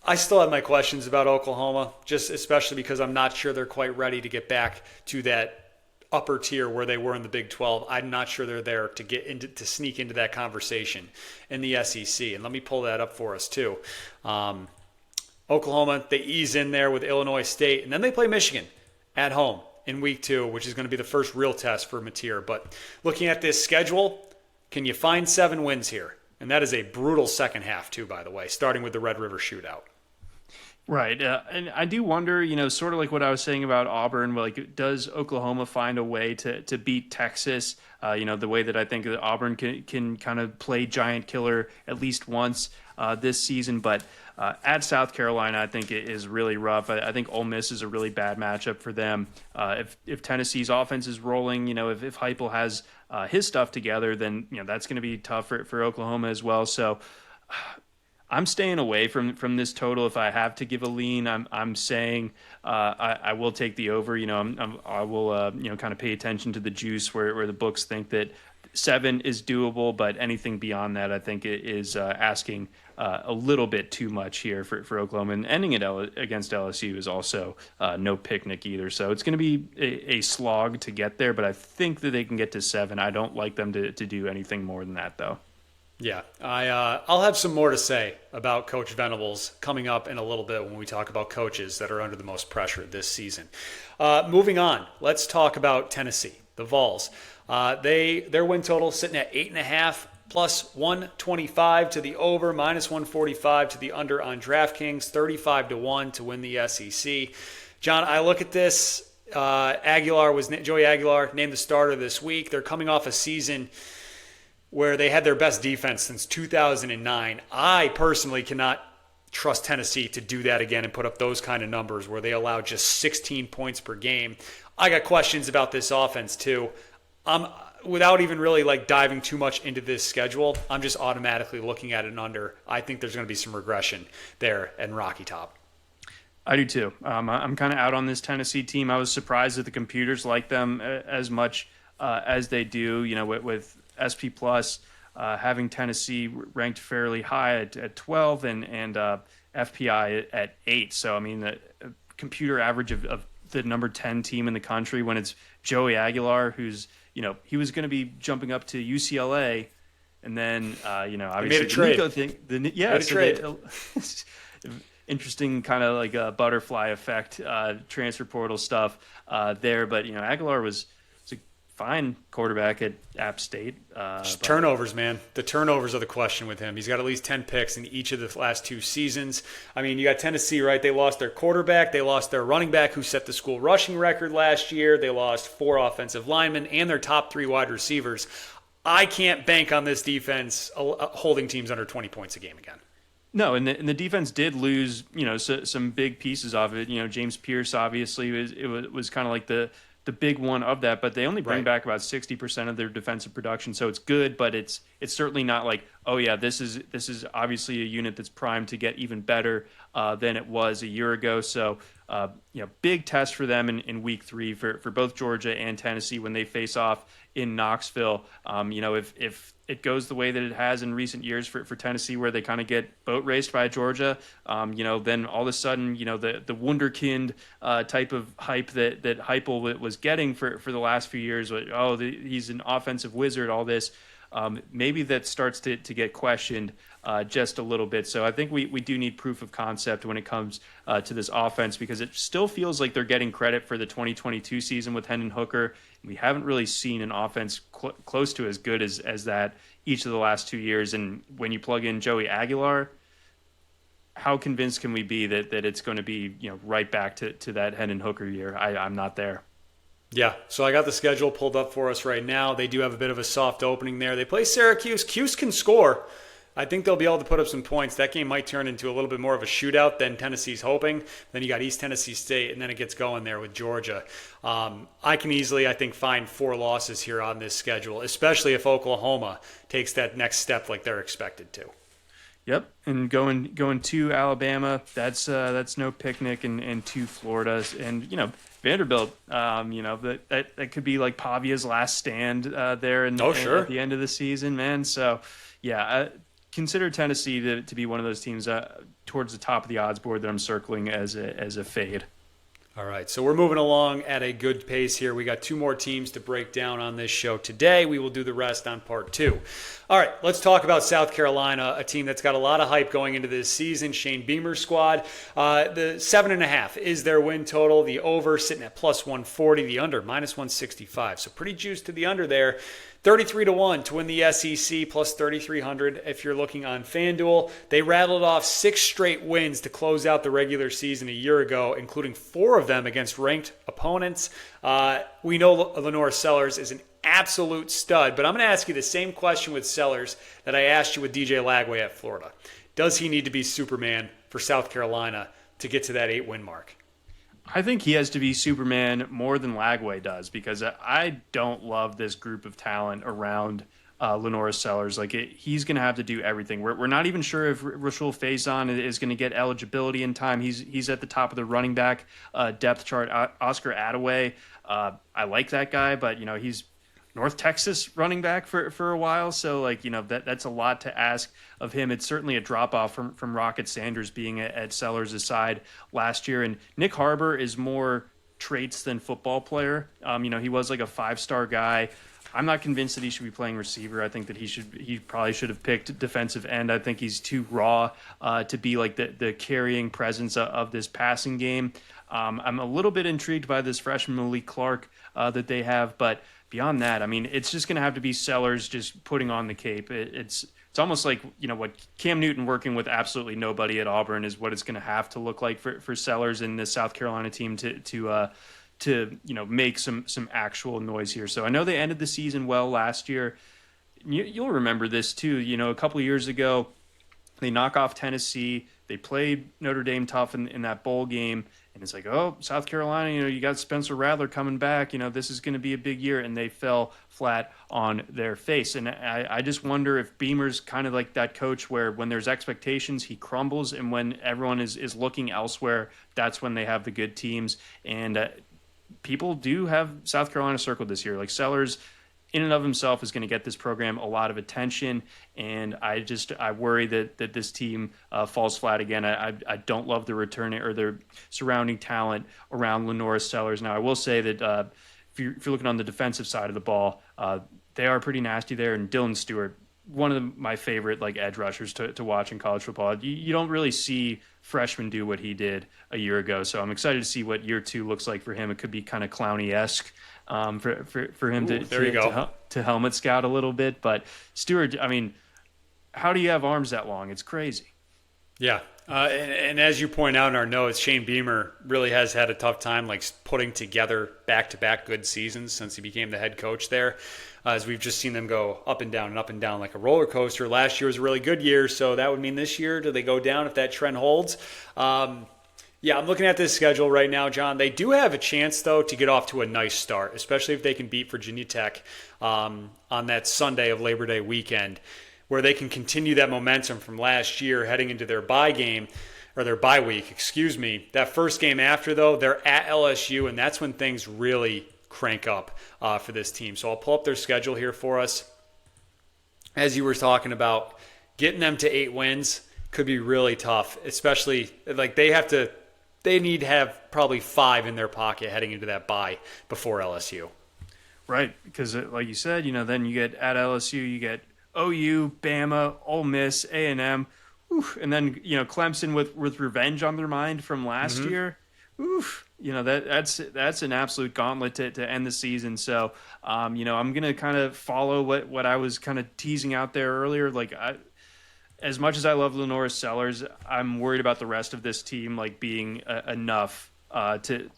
I still have my questions about Oklahoma, just especially because I'm not sure they're quite ready to get back to that upper tier where they were in the Big 12. I'm not sure they're there to sneak into that conversation in the SEC. And let me pull that up for us too. Oklahoma, they ease in there with Illinois State, and then they play Michigan at home in week 2, which is going to be the first real test for Mateer. But looking at this schedule, can you find 7 wins here? And that is a brutal second half, too, by the way, starting with the Red River Shootout. Right. And I do wonder, sort of like what I was saying about Auburn, like, does Oklahoma find a way to beat Texas? The way that I think that Auburn can kind of play giant killer at least once this season. But at South Carolina, I think it is really rough. I think Ole Miss is a really bad matchup for them. If Tennessee's offense is rolling, if Heupel has his stuff together, then that's going to be tough for Oklahoma as well. So I'm staying away from this total. If I have to give a lean, I'm saying I will take the over. I will kind of pay attention to the juice where the books think that 7 is doable, but anything beyond that, I think it is asking a little bit too much here for Oklahoma. And ending it against LSU is also no picnic either. So it's going to be a slog to get there, but I think that they can get to 7. I don't like them to do anything more than that, though. Yeah, I'll have some more to say about Coach Venables coming up in a little bit when we talk about coaches that are under the most pressure this season. Moving on, let's talk about Tennessee, the Vols. Their win total sitting at 8.5 plus 125 to the over, minus 145 to the under on DraftKings, 35-1 to win the SEC. John, I look at this. Joey Aguilar named the starter this week. They're coming off a season where they had their best defense since 2009. I personally cannot trust Tennessee to do that again and put up those kind of numbers where they allow just 16 points per game. I got questions about this offense too. Without even really diving too much into this schedule, I'm just automatically looking at an under. I think there's going to be some regression there in Rocky Top. I do too. I'm kind of out on this Tennessee team. I was surprised that the computers like them as much as they do. With SP Plus having Tennessee ranked fairly high at 12 and FPI at 8. So, I mean, the computer average of the number 10 team in the country when it's Joey Aguilar, who's, he was going to be jumping up to UCLA. And then, obviously made a trade. Nico thing. Interesting kind of a butterfly effect, transfer portal stuff there. But, Aguilar was a fine quarterback at App State. Just turnovers, man. The turnovers are the question with him. He's got at least 10 picks in each of the last 2 seasons. I mean, you got Tennessee, right? They lost their quarterback. They lost their running back who set the school rushing record last year. They lost 4 offensive linemen and their top 3 wide receivers. I can't bank on this defense holding teams under 20 points a game again. No, and the defense did lose, some big pieces of it. James Pierce obviously was kind of like the big one of that, but they only bring back about 60% of their defensive production, so it's good, but it's certainly not like, oh yeah, this is obviously a unit that's primed to get even better than it was a year ago. So big test for them in week 3 for both Georgia and Tennessee when they face off in Knoxville. If it goes the way that it has in recent years for Tennessee, where they kind of get boat raced by Georgia, then all of a sudden, the wunderkind type of hype that Heupel was getting for the last few years, he's an offensive wizard, all this, maybe that starts to get questioned just a little bit. So I think we do need proof of concept when it comes to this offense, because it still feels like they're getting credit for the 2022 season with Hendon Hooker. We haven't really seen an offense close to as good as that each of the last 2 years. And when you plug in Joey Aguilar, how convinced can we be that it's going to be right back to that Hendon Hooker year? I'm not there. Yeah, so I got the schedule pulled up for us right now. They do have a bit of a soft opening there. They play Syracuse. Cuse can score. I think they'll be able to put up some points. That game might turn into a little bit more of a shootout than Tennessee's hoping. Then you got East Tennessee State, and then it gets going there with Georgia. I can easily, I think, find 4 losses here on this schedule, especially if Oklahoma takes that next step like they're expected to. Yep, and going to Alabama, that's no picnic, and to Florida, and Vanderbilt, that could be like Pavia's last stand there at the end of the season, man. So yeah, consider Tennessee to be one of those teams towards the top of the odds board that I'm circling as a fade. All right, so we're moving along at a good pace here. We got 2 more teams to break down on this show today. We will do the rest on part 2. All right, let's talk about South Carolina, a team that's got a lot of hype going into this season. Shane Beamer's squad. The 7.5 is their win total. The over sitting at plus 140. The under minus 165. So pretty juiced to the under there. 33-1 to win the SEC, plus 3,300 if you're looking on FanDuel. They rattled off 6 straight wins to close out the regular season a year ago, including 4 of them against ranked opponents. We know Lenore Sellers is an absolute stud, but I'm going to ask you the same question with Sellers that I asked you with DJ Lagway at Florida. Does he need to be Superman for South Carolina to get to that 8-win mark? I think he has to be Superman more than Lagway does, because I don't love this group of talent around Lenore Sellers. He's going to have to do everything. We're not even sure if Rashul Faison is going to get eligibility in time. He's at the top of the running back depth chart. Oscar Attaway, I like that guy, but he's North Texas running back for a while. So like, that's a lot to ask of him. It's certainly a drop off from Rocket Sanders being at Sellers' side last year. And Nick Harbor is more traits than football player. He was like a 5-star guy. I'm not convinced that he should be playing receiver. I think that he probably should have picked defensive end. I think he's too raw to be like the carrying presence of this passing game. I'm a little bit intrigued by this freshman Malik Clark that they have, but beyond that, I mean, it's just going to have to be Sellers just putting on the cape. It's almost like, what Cam Newton working with absolutely nobody at Auburn is what it's going to have to look like for Sellers and the South Carolina team to make some actual noise here. So I know they ended the season well last year. You'll remember this too. A couple of years ago, they knock off Tennessee. They played Notre Dame tough in that bowl game. And it's like, oh, South Carolina, you got Spencer Rattler coming back. This is going to be a big year. And they fell flat on their face. And I just wonder if Beamer's kind of like that coach where when there's expectations, he crumbles. And when everyone is looking elsewhere, that's when they have the good teams. And people do have South Carolina circled this year. Like Sellers, in and of himself, is going to get this program a lot of attention, and I worry that this team falls flat again. I don't love the returning or the surrounding talent around Lenora Sellers. Now, I will say that if you're looking on the defensive side of the ball, they are pretty nasty there, and Dylan Stewart, one of my favorite edge rushers to watch in college football. You don't really see freshmen do what he did a year ago, so I'm excited to see what year 2 looks like for him. It could be kind of Clowney-esque. For him to helmet scout a little bit. But Stewart, I mean, how do you have arms that long? It's crazy. Yeah. And as you point out in our notes, Shane Beamer really has had a tough time putting together back-to-back good seasons since he became the head coach there. As we've just seen them go up and down like a roller coaster. Last year was a really good year, so that would mean this year, do they go down if that trend holds? Yeah, I'm looking at this schedule right now, John. They do have a chance, though, to get off to a nice start, especially if they can beat Virginia Tech on that Sunday of Labor Day weekend, where they can continue that momentum from last year heading into their bye week, That first game after, though, they're at LSU, and that's when things really crank up for this team. So I'll pull up their schedule here for us. As you were talking about, getting them to 8 wins could be really tough, especially they need to have probably 5 in their pocket heading into that bye before LSU. Right, because like you said, then you get at LSU, you get OU, Bama, Ole Miss, A&M, and then Clemson with revenge on their mind from last year. That's an absolute gauntlet to end the season. So, I'm going to kind of follow what I was kind of teasing out there earlier. As much as I love Lenora Sellers, I'm worried about the rest of this team being enough to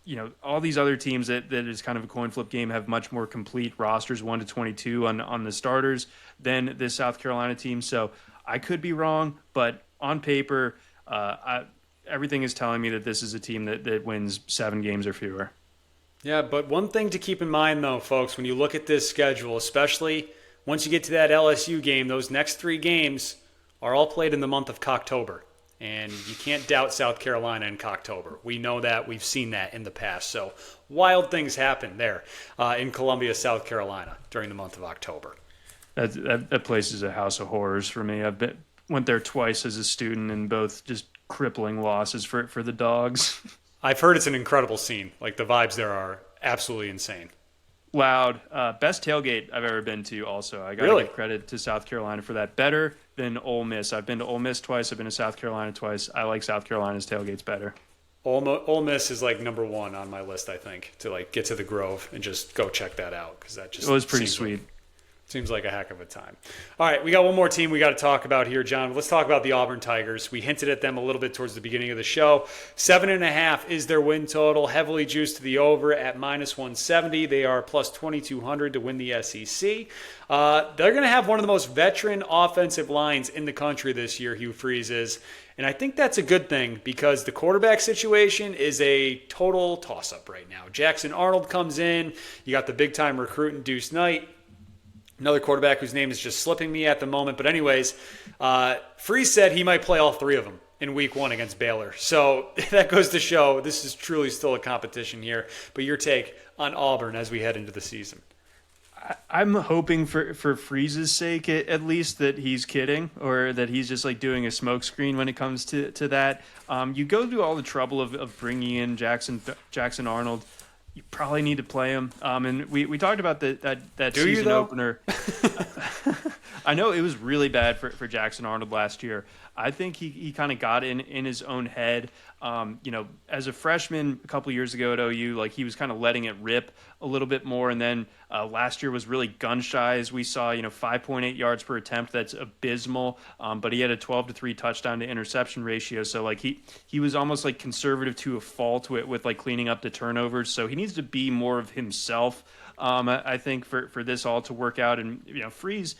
all these other teams that is kind of a coin flip game have much more complete rosters 1 to 22 on the starters than this South Carolina team. So I could be wrong, but on paper, everything is telling me that this is a team that wins 7 games or fewer. Yeah, but one thing to keep in mind though, folks, when you look at this schedule, especially once you get to that LSU game, those next 3 games are all played in the month of Cocktober. And you can't doubt South Carolina in Cocktober. We know that. We've seen that in the past. So wild things happen there in Columbia, South Carolina during the month of October. That place is a house of horrors for me. Went there twice as a student, and both just crippling losses for the Dogs. I've heard it's an incredible scene. The vibes there are absolutely insane. Loud. Best tailgate I've ever been to also. I got to give credit to South Carolina for that. Better than Ole Miss. I've been to Ole Miss twice. I've been to South Carolina twice. I like South Carolina's tailgates better. Ole Miss is number 1 on my list, I think, to get to the Grove and just go check that out because that just it was pretty sweet. Seems like a heck of a time. All right, we got one more team we got to talk about here, John. Let's talk about the Auburn Tigers. We hinted at them a little bit towards the beginning of the show. 7.5 is their win total, heavily juiced to the over at -170. They are plus 2,200 to win the SEC. They're going to have one of the most veteran offensive lines in the country this year, Hugh Freeze is. And I think that's a good thing because the quarterback situation is a total toss-up right now. Jackson Arnold comes in. You got the big-time recruit in Deuce Knight. Another quarterback whose name is just slipping me at the moment. But anyways, Freeze said he might play all 3 of them in week 1 against Baylor. So that goes to show this is truly still a competition here. But your take on Auburn as we head into the season. I'm hoping for Freeze's sake, at least, that he's kidding, or that he's just like doing a smokescreen when it comes to that. You go through all the trouble of bringing in Jackson Arnold. You probably need to play him. And we talked about that Do you, season though? opener. I know it was really bad for Jackson Arnold last year. I think he kind of got in his own head. As a freshman a couple years ago at OU, like he was kind of letting it rip a little bit more, and then last year was really gun shy. As we saw, 5.8 yards per attempt. That's abysmal. But he had a 12-3 touchdown to interception ratio. So like he was almost like conservative to a fault with like cleaning up the turnovers. So he needs to be more of himself. I think for this all to work out, and Freeze.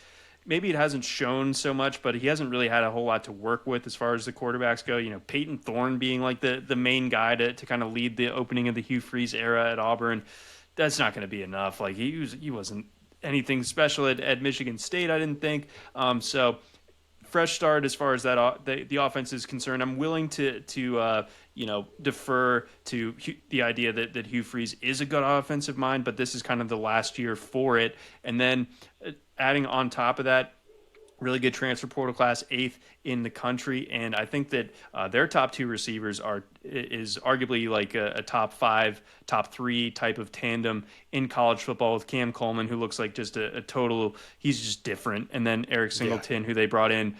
Maybe it hasn't shown so much, but he hasn't really had a whole lot to work with as far as the quarterbacks go. Peyton Thorne being like the main guy to kind of lead the opening of the Hugh Freeze era at Auburn, that's not going to be enough. Like he wasn't anything special at Michigan State, I didn't think. So fresh start as far as that the offense is concerned. I'm willing to defer to the idea that Hugh Freeze is a good offensive mind, but this is kind of the last year for it. And then adding on top of that, really good transfer portal class, 8th in the country, and I think that their top 2 receivers is arguably like a top 5, top 3 type of tandem in college football, with Cam Coleman, who looks like just a total, he's just different, and then Eric Singleton, who they brought in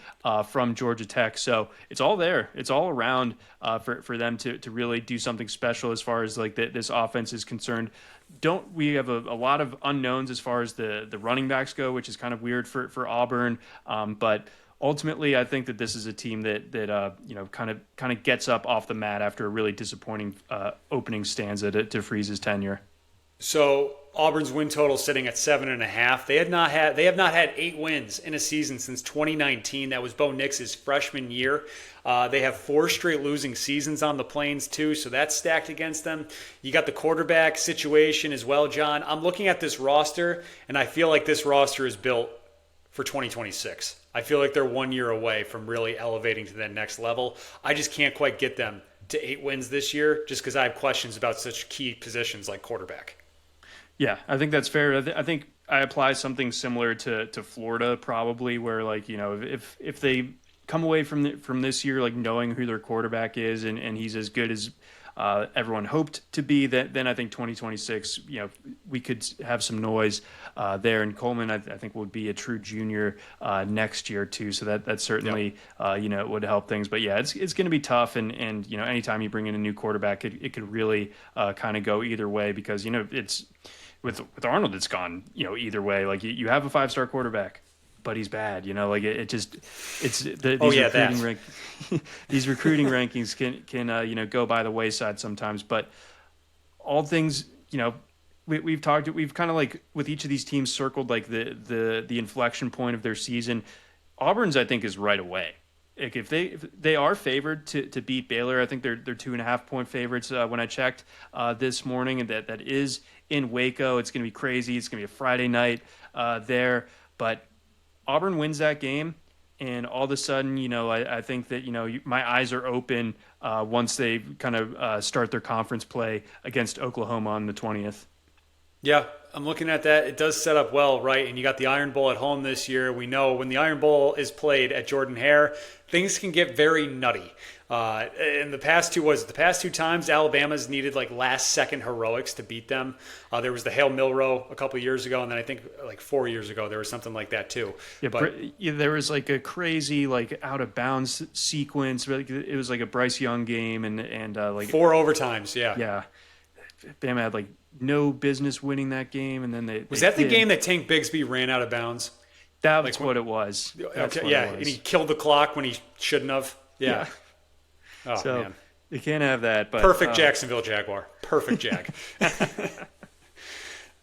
from Georgia Tech. So it's all there, it's all around for them to really do something special as far as like this offense is concerned. We have a lot of unknowns as far as the running backs go, which is kind of weird for Auburn. But ultimately, I think that this is a team that kind of gets up off the mat after a really disappointing opening stanza to Freeze's tenure. So Auburn's win total sitting at 7.5. They have not had 8 wins in a season since 2019. That was Bo Nix's freshman year. They have 4 straight losing seasons on the Plains too, so that's stacked against them. You got the quarterback situation as well, John. I'm looking at this roster, and I feel like this roster is built for 2026. I feel like they're 1 year away from really elevating to that next level. I just can't quite get them to 8 wins this year, just because I have questions about such key positions like quarterback. Yeah, I think that's fair. I think I apply something similar to Florida, probably, where like if they come away from this year like knowing who their quarterback is and he's as good as everyone hoped to be, then I think 2026 we could have some noise there. And Coleman I think would be a true junior next year too, so that certainly would help things. But yeah, it's going to be tough, and anytime you bring in a new quarterback, it could really kind of go either way, because it's. With Arnold, it's gone, either way. Like you have a 5-star quarterback, but he's bad. These recruiting rankings can go by the wayside sometimes. But all things, we've kind of like with each of these teams circled like the inflection point of their season. Auburn's, I think, is right away. Like if they are favored to beat Baylor, I think they're 2.5-point favorites when I checked this morning, and that is in Waco. It's going to be crazy. It's going to be a Friday night there, but Auburn wins that game, and all of a sudden, I think that my eyes are open once they kind of start their conference play against Oklahoma on the 20th. Yeah, I'm looking at that. It does set up well, right? And you got the Iron Bowl at home this year. We know when the Iron Bowl is played at Jordan-Hare, things can get very nutty. In the past two times, Alabama's needed like last-second heroics to beat them. There was the Hail Milroe a couple of years ago, and then I think like 4 years ago there was something like that too. Yeah, but there was like a crazy like out-of-bounds sequence. It was like a Bryce Young game, and like 4 overtimes. Yeah. Yeah, Bama had like no business winning that game, and then they the game that Tank Bigsby ran out of bounds? That's what it was. And he killed the clock when he shouldn't have. Yeah. Oh, so man. You can't have that. But perfect Jacksonville Jaguar. Perfect Jag.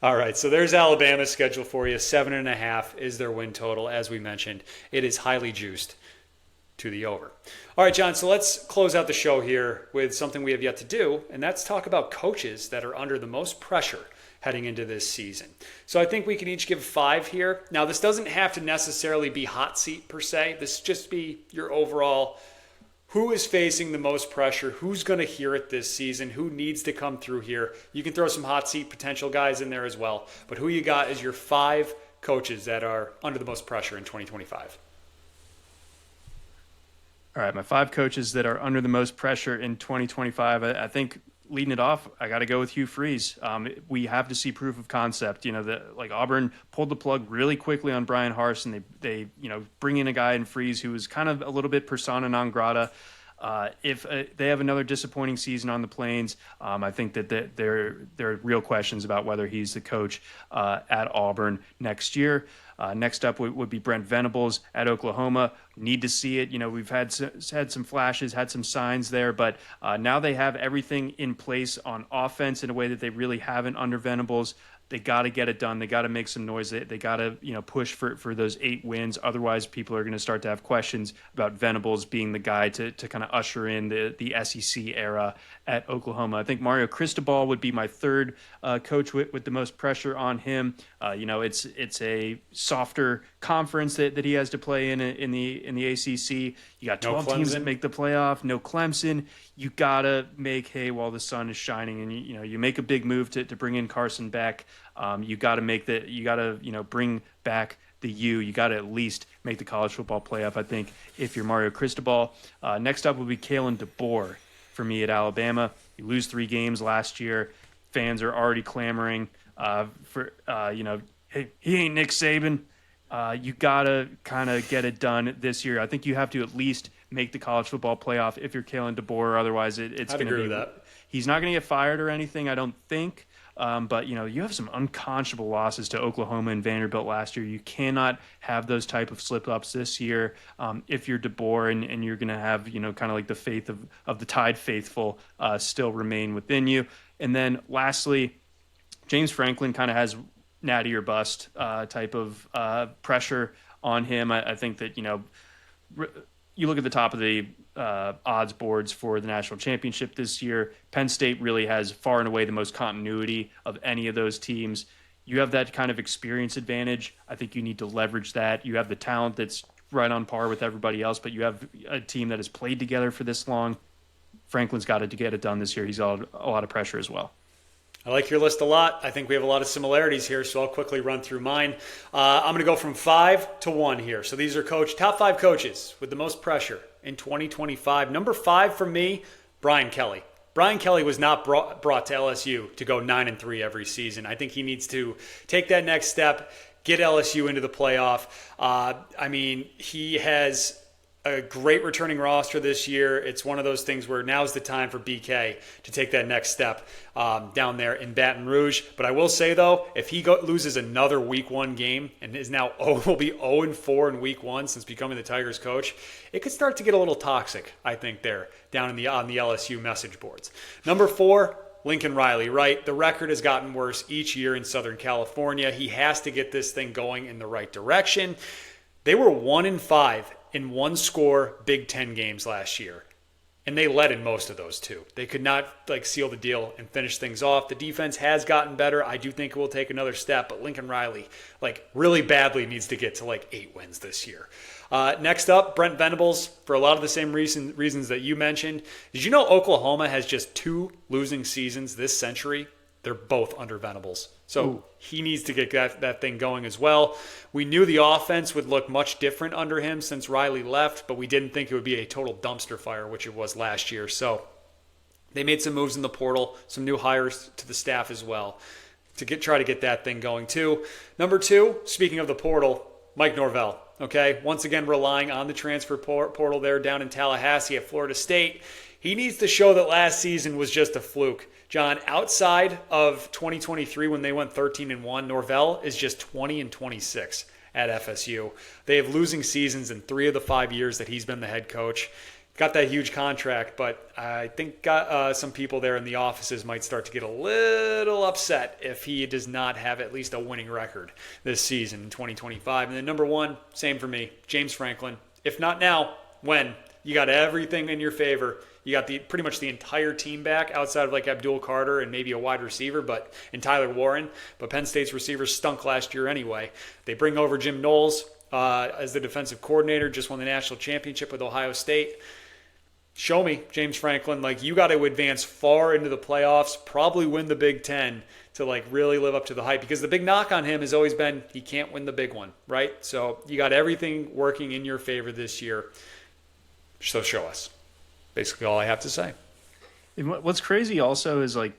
All right, so there's Alabama's schedule for you. 7.5 is their win total. As we mentioned, it is highly juiced to the over. All right, John, so let's close out the show here with something we have yet to do, and that's talk about coaches that are under the most pressure heading into this season. So I think we can each give 5 here. Now, this doesn't have to necessarily be hot seat per se. This just be your overall Who is facing the most pressure? Who's going to hear it this season? Who needs to come through here? You can throw some hot seat potential guys in there as well. But who you got is your 5 coaches that are under the most pressure in 2025? All right, my 5 coaches that are under the most pressure in 2025. I think leading it off, I got to go with Hugh Freeze. We have to see proof of concept. Auburn pulled the plug really quickly on Brian Harsin. They bring in a guy in Freeze who is kind of a little bit persona non grata. If they have another disappointing season on the Plains, I think that there are real questions about whether he's the coach at Auburn next year. Next up would be Brent Venables at Oklahoma. Need to see it. We've had some flashes, had some signs there, but now they have everything in place on offense in a way that they really haven't under Venables. They got to get it done. They got to make some noise. They got to push for those 8 wins. Otherwise, people are going to start to have questions about Venables being the guy to kind of usher in the SEC era at Oklahoma. I think Mario Cristobal would be my 3rd coach with the most pressure on him. It's a softer conference that he has to play in the ACC. You got 12 teams that make the playoff. No Clemson. You gotta make hay while the sun is shining, and you make a big move to bring in Carson Beck. You gotta bring back the U. You gotta at least make the college football playoff, I think, if you're Mario Cristobal. Next up would be Kalen DeBoer for me at Alabama. You lose 3 games last year. Fans are already clamoring hey, he ain't Nick Saban. You gotta kind of get it done this year. I think you have to at least make the college football playoff if you're Kalen DeBoer. Otherwise, it's going to be that. He's not going to get fired or anything, I don't think. But you have some unconscionable losses to Oklahoma and Vanderbilt last year. You cannot have those type of slip ups this year if you're DeBoer, and you're going to have kind of like the faith of the Tide faithful still remain within you. And then lastly, James Franklin kind of has natty or bust type of pressure on him. I think that you look at the top of the odds boards for the national championship this year. Penn State really has far and away the most continuity of any of those teams. You have that kind of experience advantage. I think you need to leverage that. You have the talent that's right on par with everybody else, but you have a team that has played together for this long. Franklin's got to get it done this year. He's got a lot of pressure as well. I like your list a lot. I think we have a lot of similarities here, so I'll quickly run through mine. I'm going to go from 5 to 1 here. So these are top 5 coaches with the most pressure in 2025. Number 5 for me, Brian Kelly. Brian Kelly was not brought to LSU to go 9-3 every season. I think he needs to take that next step, get LSU into the playoff. He has a great returning roster this year. It's one of those things where now's the time for BK to take that next step down there in Baton Rouge. But I will say, though, if he loses another Week 1 game and is now will be 0-4 in Week 1 since becoming the Tigers coach, it could start to get a little toxic, I think, there down on the LSU message boards. Number 4, Lincoln Riley, right? The record has gotten worse each year in Southern California. He has to get this thing going in the right direction. They were 1-5 in 1-score Big Ten games last year, and they led in most of those too. They could not seal the deal and finish things off. The defense has gotten better. I do think it will take another step, but Lincoln Riley really badly needs to get to 8 wins this year. Next up, Brent Venables, for a lot of the same reasons that you mentioned. Did you know Oklahoma has just 2 losing seasons this century? They're both under Venables. So he needs to get that thing going as well. We knew the offense would look much different under him since Riley left, but we didn't think it would be a total dumpster fire, which it was last year. So they made some moves in the portal, some new hires to the staff as well to try to get that thing going too. Number 2, speaking of the portal, Mike Norvell. Okay, once again relying on the transfer portal there down in Tallahassee at Florida State. He needs to show that last season was just a fluke. John, outside of 2023 when they went 13-1, Norvell is just 20-26 at FSU. They have losing seasons in 3 of the 5 years that he's been the head coach. Got that huge contract, but I think some people there in the offices might start to get a little upset if he does not have at least a winning record this season in 2025. And then number 1, same for me, James Franklin. If not now, when? You got everything in your favor. You got pretty much the entire team back outside of Abdul Carter and maybe a wide receiver, and Tyler Warren. But Penn State's receivers stunk last year anyway. They bring over Jim Knowles as the defensive coordinator, just won the national championship with Ohio State. show me, James Franklin. Like, you got to advance far into the playoffs, probably win the Big Ten to like really live up to the hype, because the big knock on him has always been he can't win the big one, right? So you got everything working in your favor this year. So show us. Basically all I have to say. And what's crazy also is like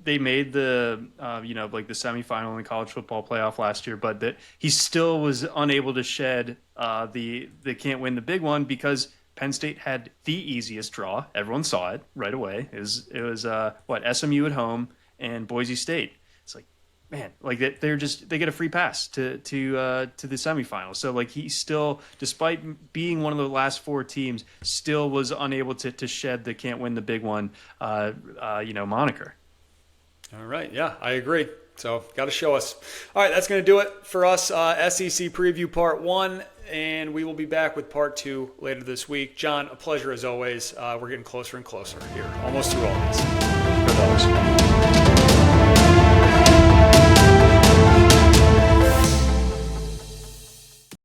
they made the like the semifinal in the college football playoff last year, but that he still was unable to shed the can't win the big one because Penn State had the easiest draw. Everyone saw it right away. It was SMU at home and Boise State. It's like, man, like they get a free pass to the semifinals. So like he still, despite being one of the last four teams, still was unable to shed the can't win the big one moniker. All right, yeah, I agree. So got to show us. All right, that's going to do it for us. SEC preview part 1, and we will be back with part 2 later this week. John, a pleasure as always. We're getting closer and closer here, almost through all these. Good luck.